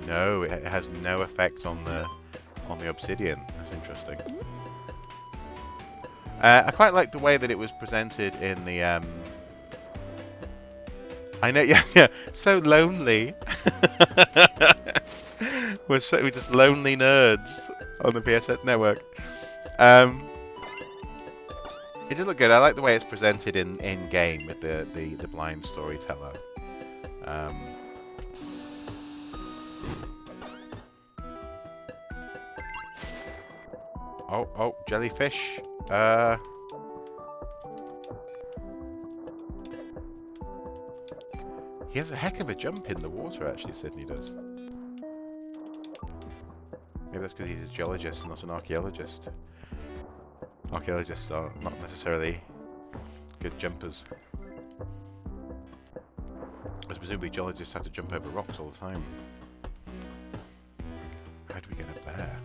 No, it has no effect on the obsidian. That's interesting. I quite like the way that it was presented in the. I know, yeah, so lonely. We're just lonely nerds on the PSN network. It does look good. I like the way it's presented in game with the blind storyteller. Oh, jellyfish. He has a heck of a jump in the water, actually, Sydney does. Maybe that's because he's a geologist, not an archaeologist. Archaeologists are not necessarily good jumpers. As presumably geologists have to jump over rocks all the time. How do we get up there?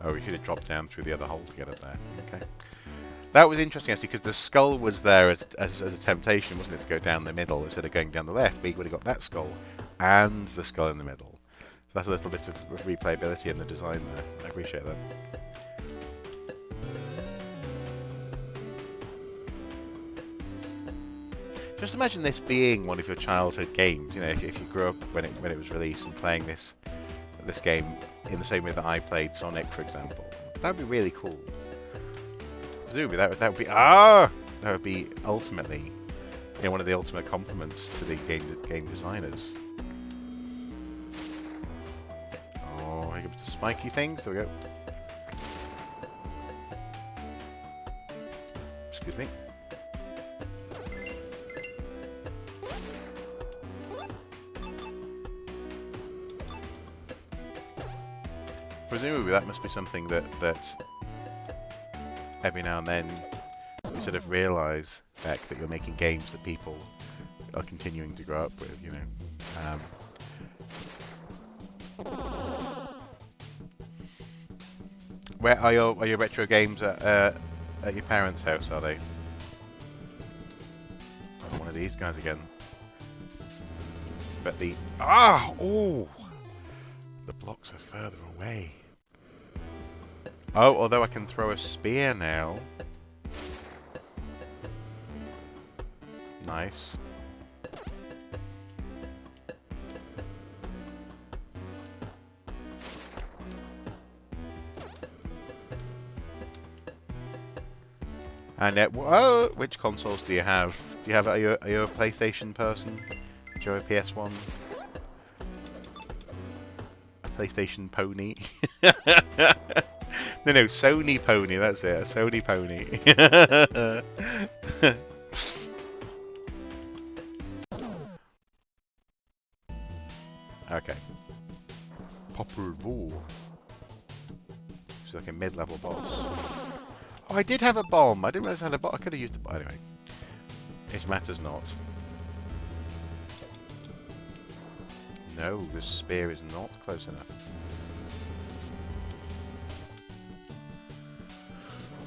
Oh, we should have dropped down through the other hole to get up there. Okay. That was interesting, actually, because the skull was there as a temptation, wasn't it, to go down the middle instead of going down the left. But you would have got that skull and the skull in the middle. So that's a little bit of replayability in the design there. I appreciate that. Just imagine this being one of your childhood games. You know, if you grew up when it was released and playing this game in the same way that I played Sonic, for example. That would be really cool. Presumably that would be ultimately, one of the ultimate compliments to the game designers. Oh, here comes the spiky things. There we go. Excuse me. Presumably that must be something that every now and then you sort of realise that you're making games that people are continuing to grow up with, you know. Where are your retro games at your parents' house? Are they? Oh, one of these guys again. But the the blocks are further away. Oh, although I can throw a spear now. Nice. And whoa, which consoles do you have? Are you a PlayStation person? Do you have a PS1? A PlayStation pony? No, Sony pony, that's it, a Sony pony. Okay. Popper War. It's like a mid-level boss. Oh, I did have a bomb. I didn't realize I had a bomb. I could have used the bomb. Anyway. It matters not. No, the spear is not close enough.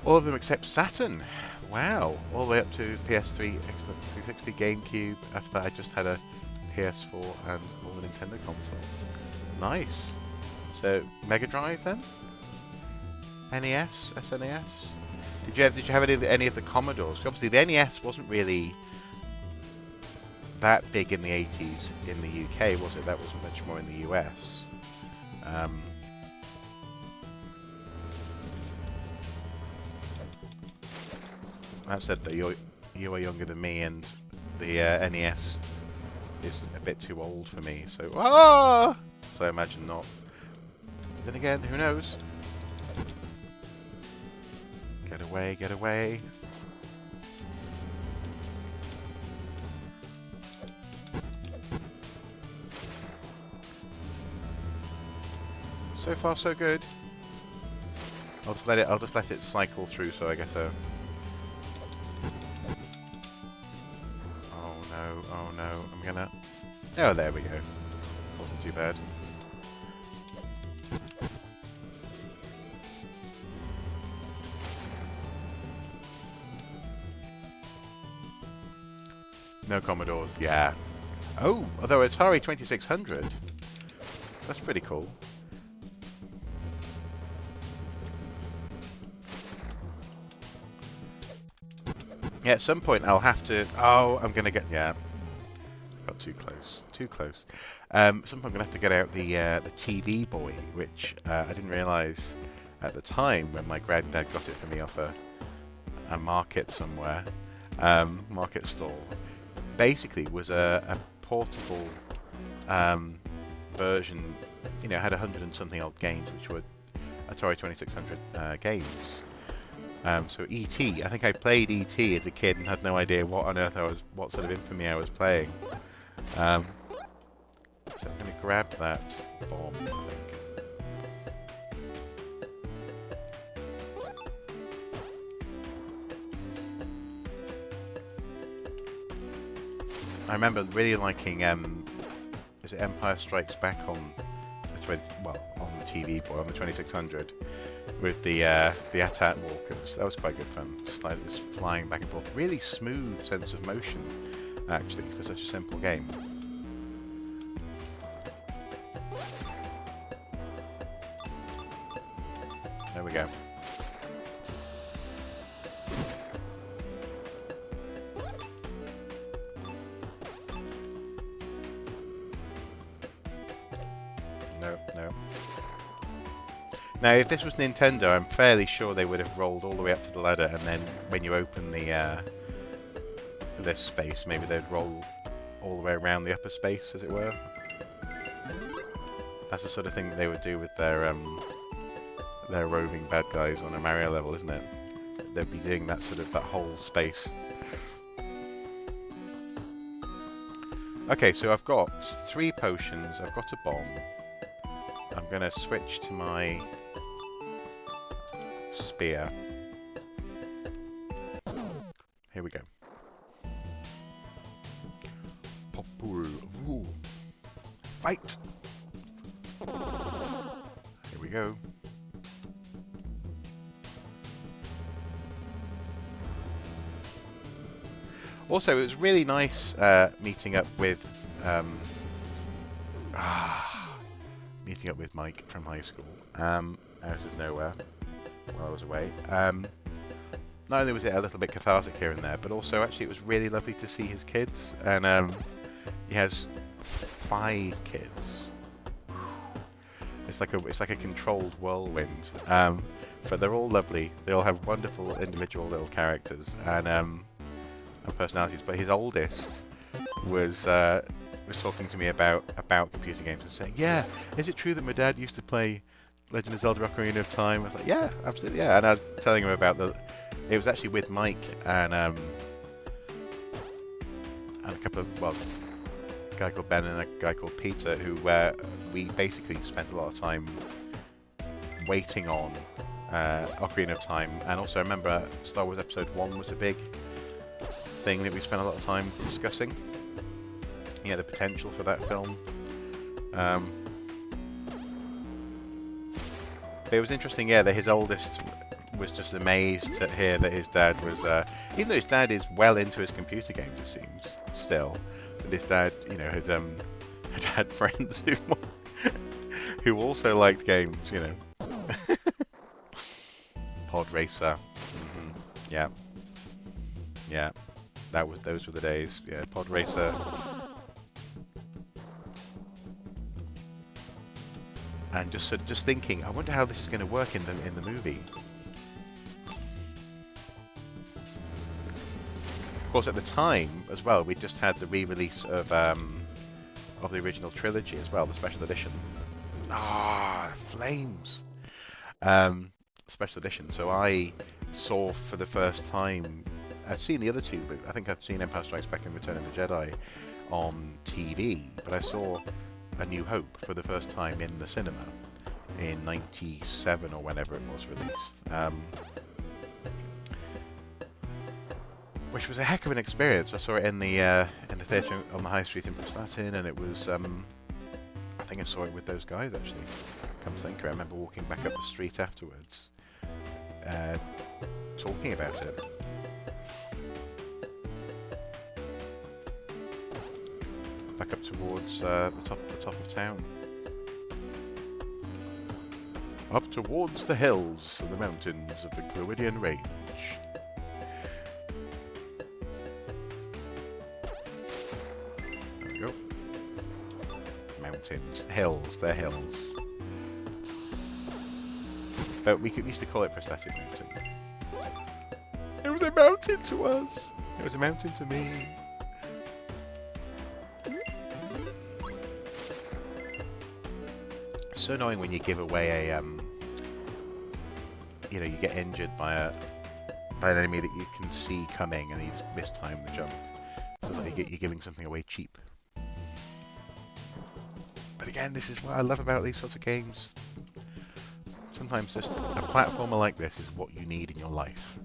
All of them except Saturn. Wow. All the way up to PS3, Xbox 360, GameCube. After that I just had a PS4 and all the Nintendo consoles. Nice. So, Mega Drive then? NES? SNES? Did you have any of the Commodores? Obviously the NES wasn't really that big in the 80s in the UK, was it? That was much more in the US. That said that you are younger than me, and the NES is a bit too old for me. So so I imagine not. But then again, who knows? Get away! Get away! So far, so good. I'll just let it cycle through. So I guess oh no! I'm gonna. Oh, there we go. Wasn't too bad. No Commodores, yeah. Oh, although Atari 2600. That's pretty cool. Yeah, at some point I'll have to... Oh, I'm going to get... Yeah. Got too close. Too close. At some point I'm going to have to get out the TV Boy, which I didn't realise at the time when my granddad got it for me off a market somewhere. Market stall. Basically was a portable version, you know, had 100 and something odd games, which were Atari 2600 games. So E.T., I think I played E.T. as a kid and had no idea what on earth what sort of infamy I was playing. So I'm going to grab that bomb, I think. I remember really liking, is it Empire Strikes Back on the on the TV Boy, on the 2600, with the attack walkers. That was quite good fun. Just like this flying back and forth, really smooth sense of motion, actually, for such a simple game. There we go. No. Now, if this was Nintendo, I'm fairly sure they would have rolled all the way up to the ladder, and then when you open this space, maybe they'd roll all the way around the upper space, as it were. That's the sort of thing that they would do with their roving bad guys on a Mario level, isn't it? They'd be doing that whole space. Okay, so I've got 3 potions, I've got a bomb. I'm going to switch to my spear. Here we go. Popul. Ooh. Fight! Here we go. Also, it was really nice meeting up with Mike from high school, out of nowhere while I was away. Not only was it a little bit cathartic here and there, but also actually it was really lovely to see his kids, and he has 5 kids. It's like a controlled whirlwind, but they're all lovely. They all have wonderful individual little characters and personalities. But his oldest was talking to me about computer games and saying, "Yeah, is it true that my dad used to play Legend of Zelda: Ocarina of Time?" I was like, "Yeah, absolutely, yeah." And I was telling him about it was actually with Mike and a couple of, a guy called Ben and a guy called Peter, who we basically spent a lot of time waiting on Ocarina of Time. And also I remember Star Wars Episode 1 was a big thing that we spent a lot of time discussing. Yeah, the potential for that film. But it was interesting, yeah, that his oldest was just amazed to hear that his dad was, even though his dad is well into his computer games, it seems, still, that his dad, you know, had had friends who also liked games, you know. Pod Racer. Yeah. Yeah. Those were the days. Yeah, Pod Racer. And just thinking, I wonder how this is going to work in the movie. Of course, at the time as well, we just had the re-release of the original trilogy as well, the special edition. Ah, flames. Special edition. So I saw for the first time. I've seen the other two, but I think I've seen Empire Strikes Back and Return of the Jedi on TV. But I saw A New Hope for the first time in the cinema in '97 or whenever it was released. Which was a heck of an experience. I saw it in the theatre on the High Street in Prestatyn, and it was. I think I saw it with those guys actually. Come to think, I remember walking back up the street afterwards, talking about it. Back up towards the top of town. Up towards the hills and the mountains of the Clwydian Range. There we go. Mountains, hills, they're hills. But we used to call it Prestatyn Mountain. It was a mountain to us. It was a mountain to me. So annoying when you give away a, you know, you get injured by an enemy that you can see coming and you just mistime the jump. So like you're giving something away cheap. But again, this is what I love about these sorts of games. Sometimes just a platformer like this is what you need in your life.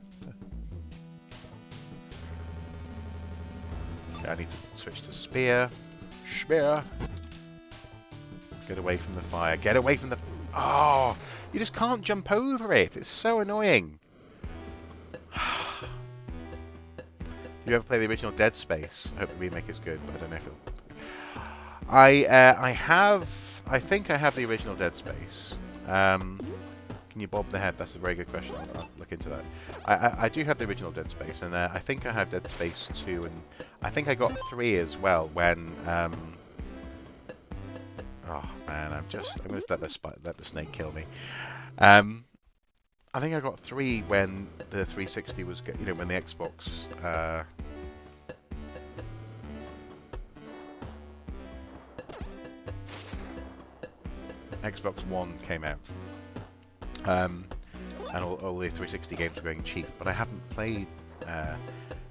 Okay, I need to switch to spear. Spear! Get away from the fire. Get away from the... Oh! You just can't jump over it. It's so annoying. You ever play the original Dead Space? I hope the remake is good, but I don't know if it'll... I have... I think I have the original Dead Space. Can you bob the head? That's a very good question. I'll look into that. I do have the original Dead Space, and I think I have Dead Space 2, and I think I got 3 as well when... Oh man, I'm going to let the snake kill me. I think I got 3 when the 360 was, you know, when the Xbox. Xbox One came out, and all the 360 games were going cheap. But I haven't played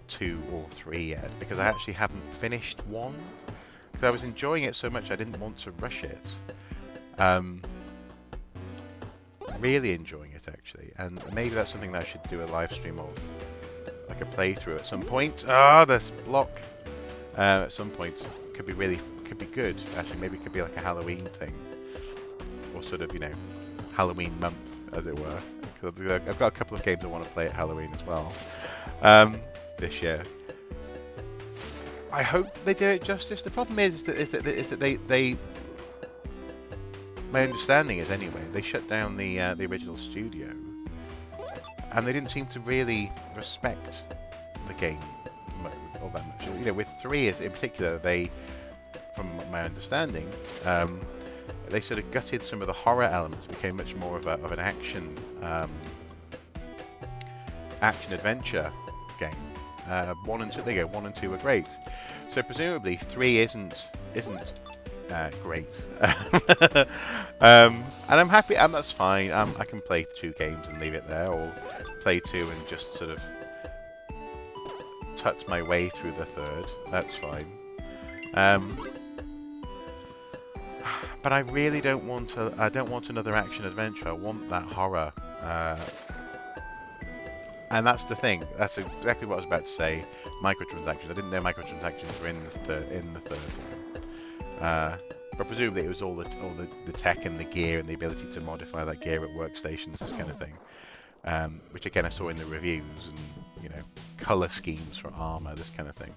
2 or 3 yet because I actually haven't finished 1. I was enjoying it so much I didn't want to rush it. Really enjoying it actually, and maybe that's something that I should do a live stream of, like a playthrough at some point. Ah, this block at some point could be good. Actually, maybe it could be like a Halloween thing, or sort of, you know, Halloween month as it were. Because I've got a couple of games I want to play at Halloween as well this year. I hope they do it justice. The problem is that they my understanding is anyway, they shut down the original studio, and they didn't seem to really respect the game mode all that much. You know, with 3 in particular, they, from my understanding, they sort of gutted some of the horror elements, became much more of an action adventure game. 1 and 2, there you go. 1 and 2 were great. So presumably 3 isn't great. And I'm happy, and that's fine. I can play 2 games and leave it there, or play 2 and just sort of tut my way through the 3rd. That's fine. But I really don't want I don't want another action adventure. I want that horror. And that's the thing. That's exactly what I was about to say. Microtransactions. I didn't know microtransactions were in the 3rd one. But presumably it was all the tech and the gear and the ability to modify that gear at workstations, this kind of thing. which again I saw in the reviews, and color schemes for armor, this kind of thing,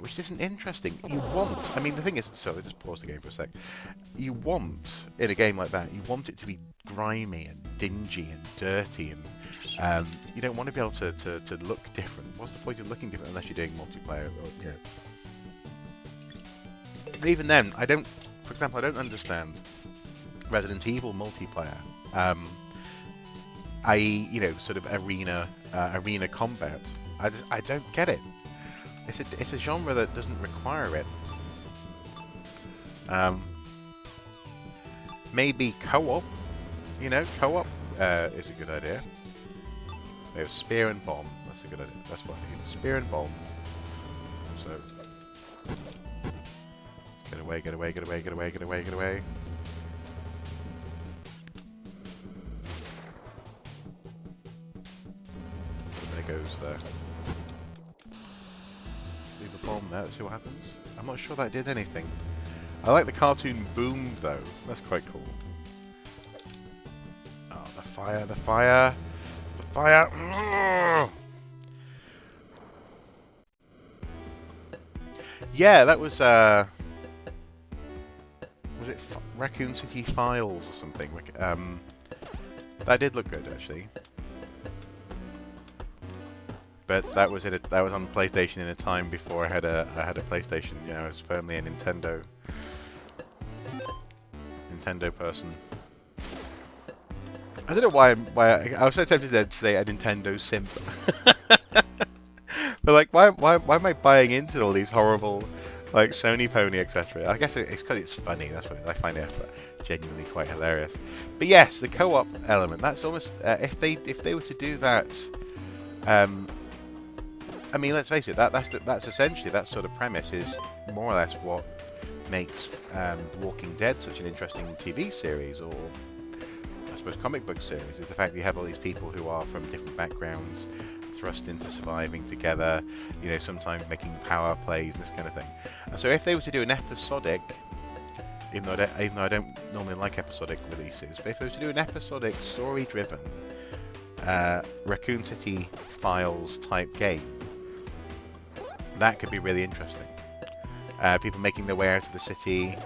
which isn't interesting. You want, I mean, the thing is, so let's just pause the game for a sec. You want, in a game like that, you want it to be grimy and dingy and dirty, and you don't want to be able to look different. What's the point of looking different unless you're doing multiplayer? Or, But even then, for example, I don't understand Resident Evil multiplayer. I.e., sort of arena combat. I don't get it. It's a genre that doesn't require it. Maybe co-op. Co-op is a good idea. We have spear and bomb. That's a good idea. That's what I need. Spear and bomb. So get away, get away, get away, get away, get away, get away. There goes there. Leave a bomb there, let's see what happens. I'm not sure that did anything. I like the cartoon boom though. That's quite cool. Oh, the fire, the fire, the fire. Yeah, that was it Raccoon City Files or something? That did look good actually. But that was on PlayStation in a time before I had a PlayStation. I was firmly a Nintendo person. I don't know why I was so tempted to say a Nintendo simp. But like, why am I buying into all these horrible, like, Sony pony, etc.? I guess it's because it's funny. That's what I find it genuinely quite hilarious. But yes, the co-op element. That's almost if they were to do that. I mean, let's face it. That's essentially that sort of premise is more or less what makes Walking Dead such an interesting TV series, or I suppose comic book series, is the fact that you have all these people who are from different backgrounds, thrust into surviving together, sometimes making power plays and this kind of thing. And so if they were to do an episodic, even though I don't normally like episodic releases, but if they were to do an episodic, story-driven Raccoon City Files type game, that could be really interesting. People making their way out of the city,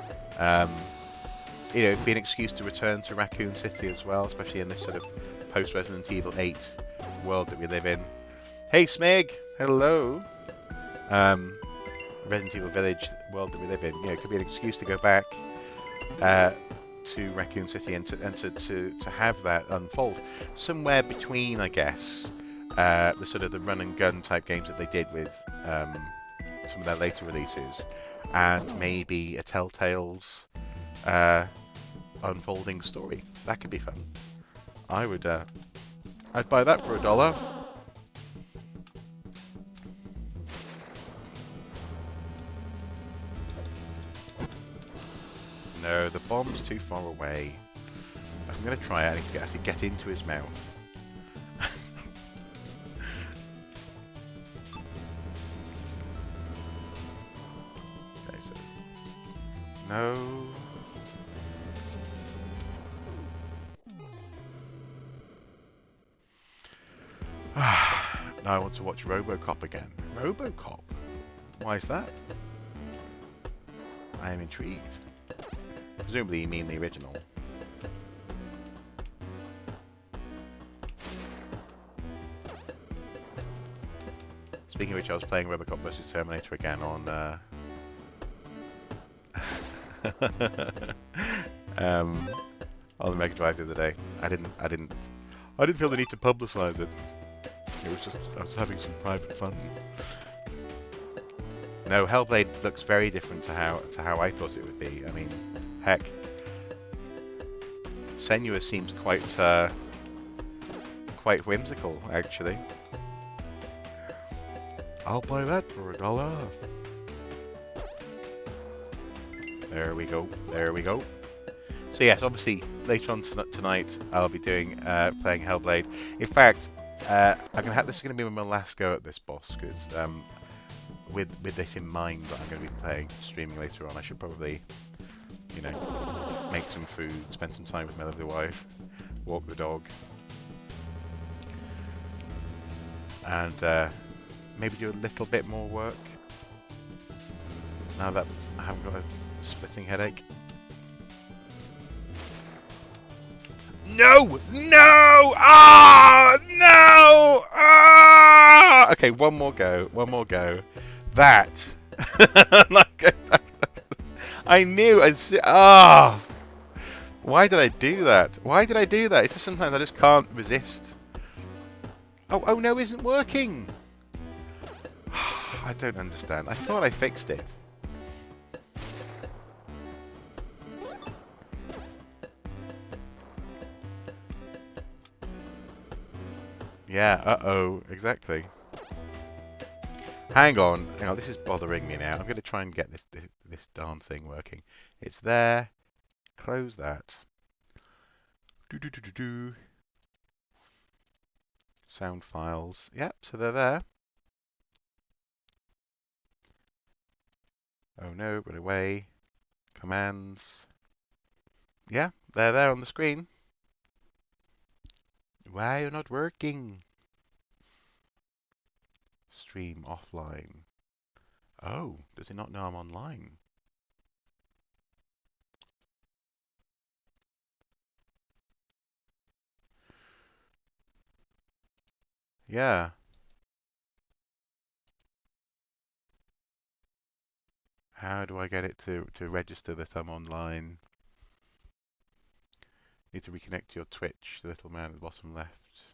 it'd be an excuse to return to Raccoon City as well, especially in this sort of post-Resident Evil 8 world that we live in. Hey Smig, hello. Resident Evil Village world that we live in. It could be an excuse to go back to Raccoon City and to have that unfold somewhere between, I guess, the sort of the run and gun type games that they did with some of their later releases, and maybe a Telltale's unfolding story. That could be fun. I'd buy that for $1. No, the bomb's too far away. If I'm going to try it, I need to actually get into his mouth. Okay, so... No... Now I want to watch RoboCop again. RoboCop? Why is that? I am intrigued. Presumably you mean the original. Speaking of which, I was playing RoboCop vs Terminator again on on the Mega Drive the other day. I didn't feel the need to publicize it. It was just I was having some private fun. No, Hellblade looks very different to how I thought it would be. I mean, heck, Senua seems quite whimsical, actually. I'll buy that for $1. There we go. There we go. So yes, obviously later on tonight I'll be doing playing Hellblade. In fact, this is going to be my last go at this boss, because with this in mind that I'm going to be streaming later on, I should probably, make some food, spend some time with my lovely wife, walk the dog, and maybe do a little bit more work now that I haven't got a splitting headache. No! No! Ah! No! Ah! Okay, one more go. One more go. That. I knew. Ah! Why did I do that? Why did I do that? It's just sometimes I just can't resist. Oh no, it isn't working. I don't understand. I thought I fixed it. Yeah, uh-oh, exactly. Hang on, this is bothering me now. I'm going to try and get this darn thing working. It's there. Close that. Do. Sound files. Yep, so they're there. Oh no, run away. Commands. Yeah, they're there on the screen. Why are you not working? Stream offline. Oh, does it not know I'm online? Yeah. How do I get it to register that I'm online? Need to reconnect to your Twitch, the little man at the bottom left.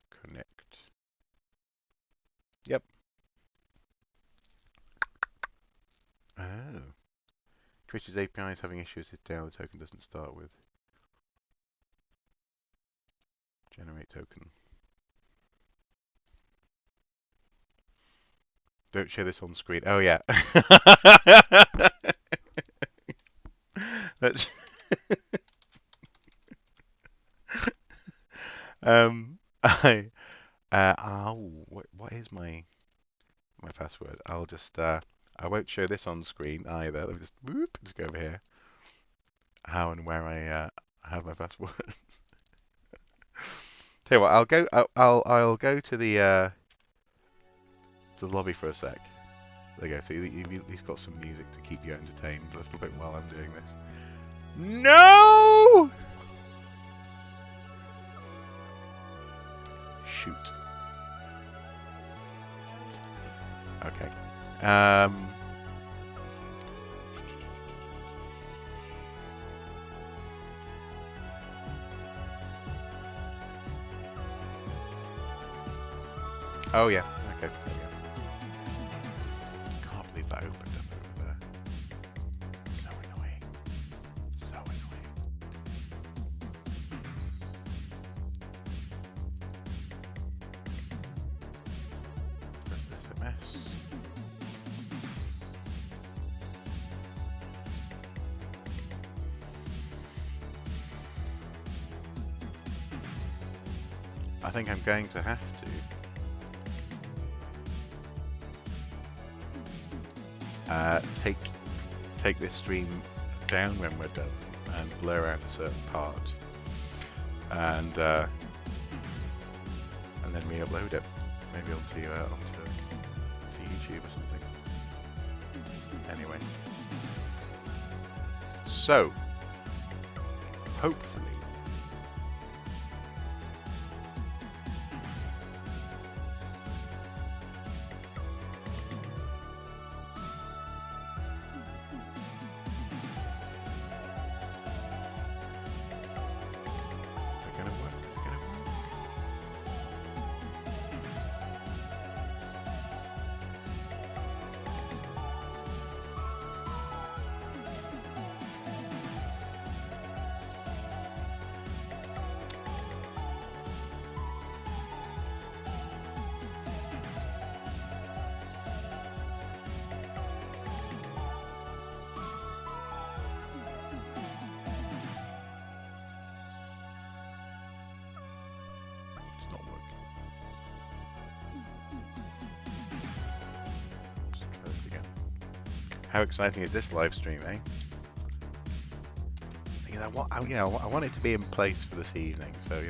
Connect. Yep. Oh. Twitch's API is having issues if download token doesn't start with. Generate token. Don't show this on screen. Oh yeah. That's what is my password? I'll just I won't show this on screen either. Let me just go over here. How and where I have my password. Tell you what, I'll go to the lobby for a sec. There you go. So he's got some music to keep you entertained a little bit while I'm doing this. No! Shoot. Okay. Oh yeah. Okay. There we go. Can't believe that opened up over there. So annoying. So annoying. Just this a mess. I think I'm going to have to take this stream down when we're done and blur out a certain part, and then re-upload it, maybe onto YouTube or something. Anyway, so hopefully. How exciting is this live stream, eh? Because I want it to be in place for this evening, so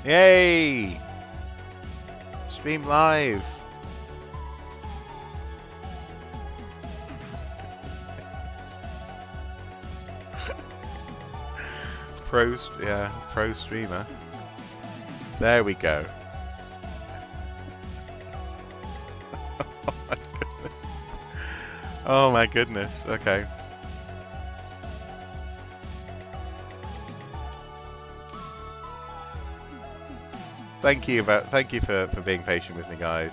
Yay! Stream live. Pro streamer. There we go. Oh my goodness. Okay. Thank you for being patient with me, guys.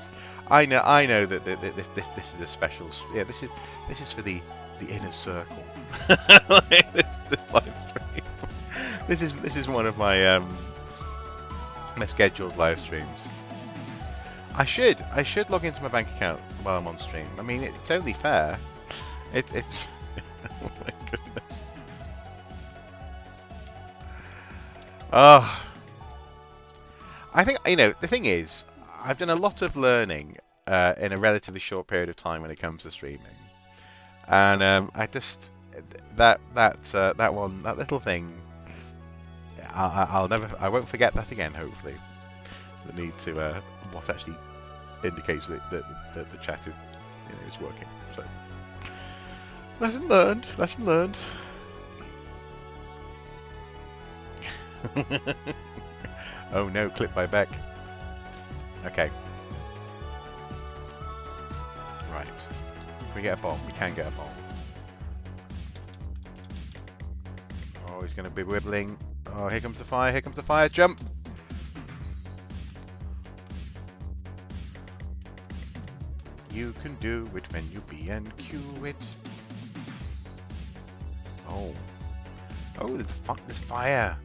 I know that this is a special. Yeah, this is for the inner circle. Like this live stream. This is one of my scheduled live streams. I should log into my bank account while I'm on stream. I mean, it's only fair. It's oh my goodness. Oh. I think, the thing is, I've done a lot of learning in a relatively short period of time when it comes to streaming, and I just that little thing, I won't forget that again. Hopefully, the need to what actually indicates that the chat is working. So, lesson learned. Lesson learned. Oh no, clip by Beck. Okay. Right. Can we get a bomb? We can get a bomb. Oh, he's going to be wibbling. Oh, here comes the fire. Here comes the fire. Jump! You can do it when you B&Q it. Oh. Oh, there's fire.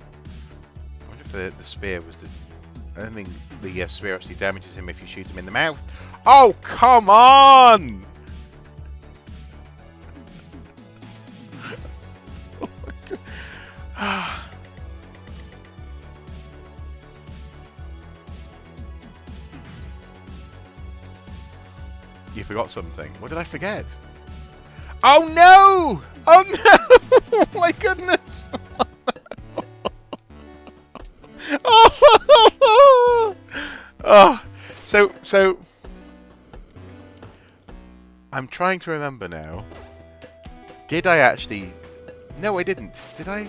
The spear was just... I don't think the spear actually damages him if you shoot him in the mouth. Oh, come on! Oh my God. You forgot something. What did I forget? Oh no! Oh no! Oh my goodness! Oh, so I'm trying to remember now. Did I actually? No, I didn't. Did I?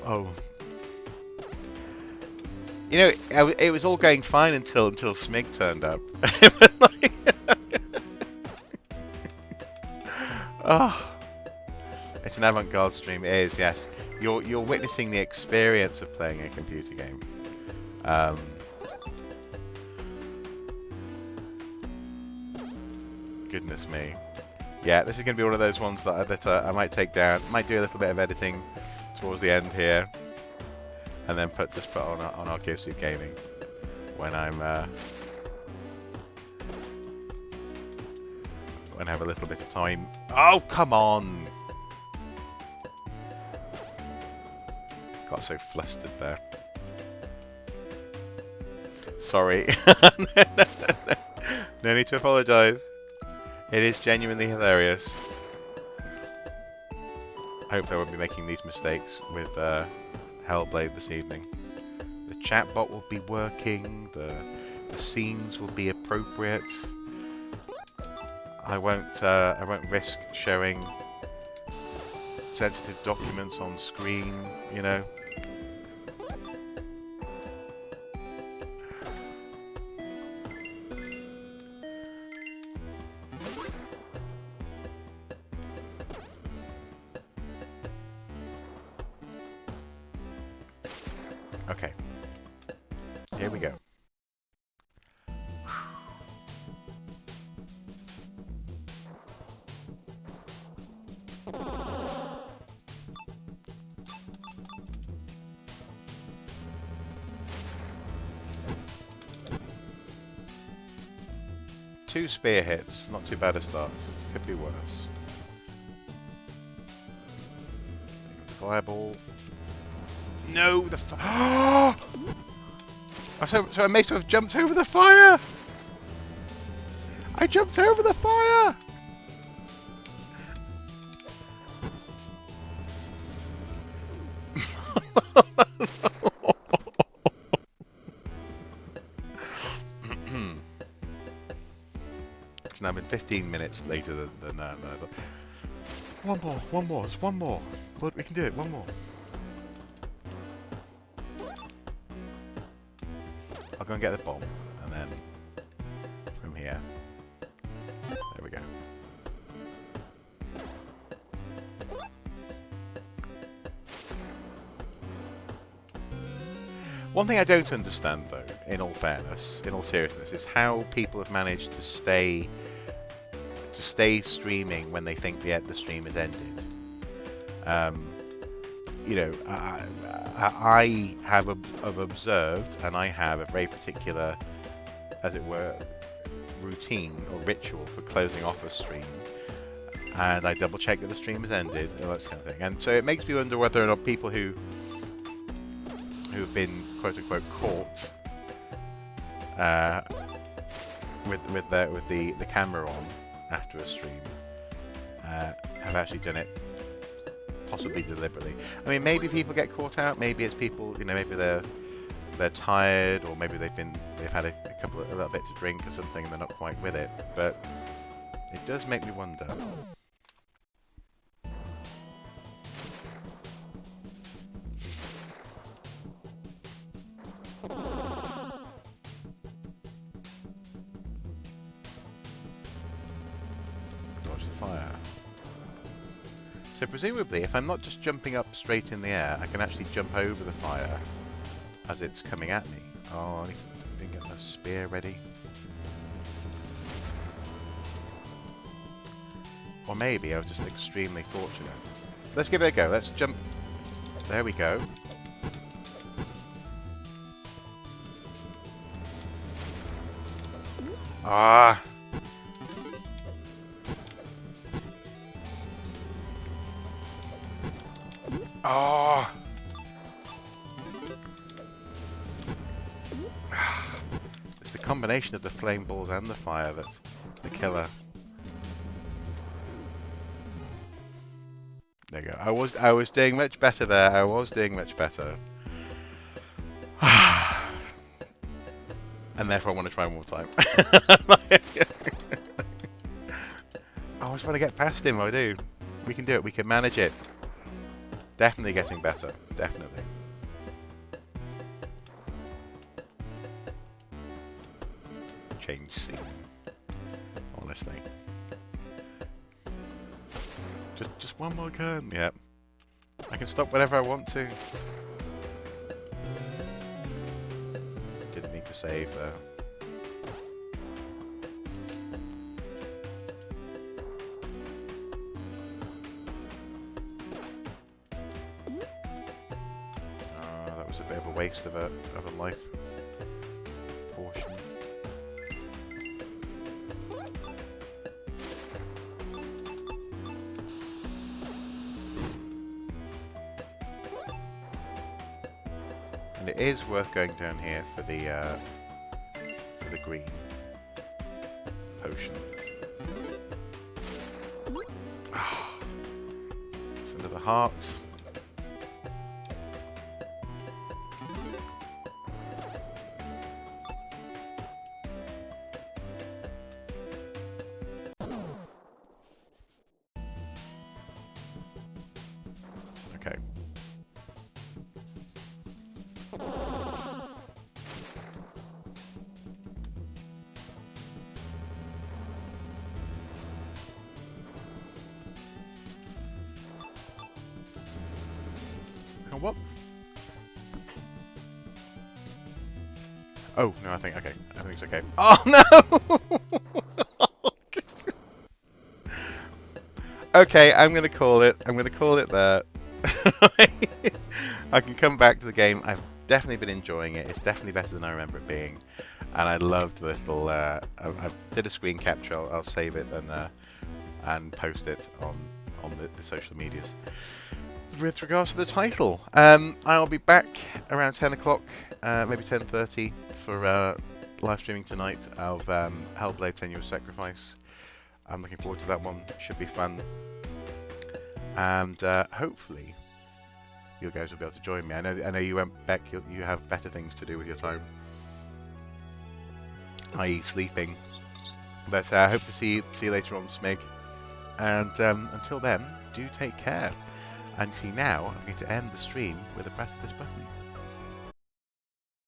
Oh. It was all going fine until Smig turned up. Oh, it's an avant-garde stream. It is, yes. You're witnessing the experience of playing a computer game. Goodness me. Yeah, this is going to be one of those ones that I might take down. Might do a little bit of editing towards the end here, and then just put on archaeogaming when when I have a little bit of time. Oh, come on! Got so flustered there. Sorry. No need to apologise. It is genuinely hilarious. I hope I won't be making these mistakes with Hellblade this evening. The chatbot will be working. The scenes will be appropriate. I won't risk showing sensitive documents on screen. Okay. Here we go. Two spear hits, not too bad a start. Could be worse. Fireball. No, the fire. So I may have jumped over the fire. I jumped over the fire. minutes, and I've been 15 minutes later than I thought. One more, just one more. Look, we can do it, one more. I'll go and get the bomb, and then from here. There we go. One thing I don't understand, though, in all fairness, in all seriousness, is how people have managed to stay streaming when they think the stream has ended. You know, I have observed, and I have a very particular, as it were, routine or ritual for closing off a stream, and I double check that the stream has ended, and that kind of thing. And so it makes me wonder whether or not people who've been quote unquote caught with the camera on after a stream have actually done it possibly deliberately. I mean, maybe people get caught out. Maybe it's people, you know, maybe they're tired, or maybe they've had a little bit to drink or something, and they're not quite with it. But it does make me wonder. So presumably, if I'm not just jumping up straight in the air, I can actually jump over the fire as it's coming at me. Oh, I didn't get my spear ready. Or maybe I was just extremely fortunate. Let's give it a go. Let's jump. There we go. Ah! Oh! It's the combination of the flame balls and the fire that's the killer. There you go. I was doing much better there. I was doing much better. And therefore I want to try one more time. I was trying to get past him, I do. We can do it, we can manage it. Definitely getting better, definitely. Change scene. Honestly. Just one more turn, yeah. I can stop whenever I want to. Didn't need to save there. Waste of a life portion. And it is worth going down here for the green potion. It's another heart. What? Oh, no, I think it's okay. Oh, no! Okay, I'm going to call it. I'm going to call it there. I can come back to the game. I've definitely been enjoying it. It's definitely better than I remember it being. And I loved the little... I did a screen capture. I'll save it and post it on the social medias. With regards to the title, I'll be back around 10 o'clock, maybe 10:30 for live streaming tonight of Hellblade: Senua's Sacrifice. I'm looking forward to that one. It should be fun, and hopefully you guys will be able to join me. I know you went back. You have better things to do with your time, i.e., sleeping. But I hope to see you later on, Smig. And until then, do take care. And see now, I'm going to end the stream with a press of this button.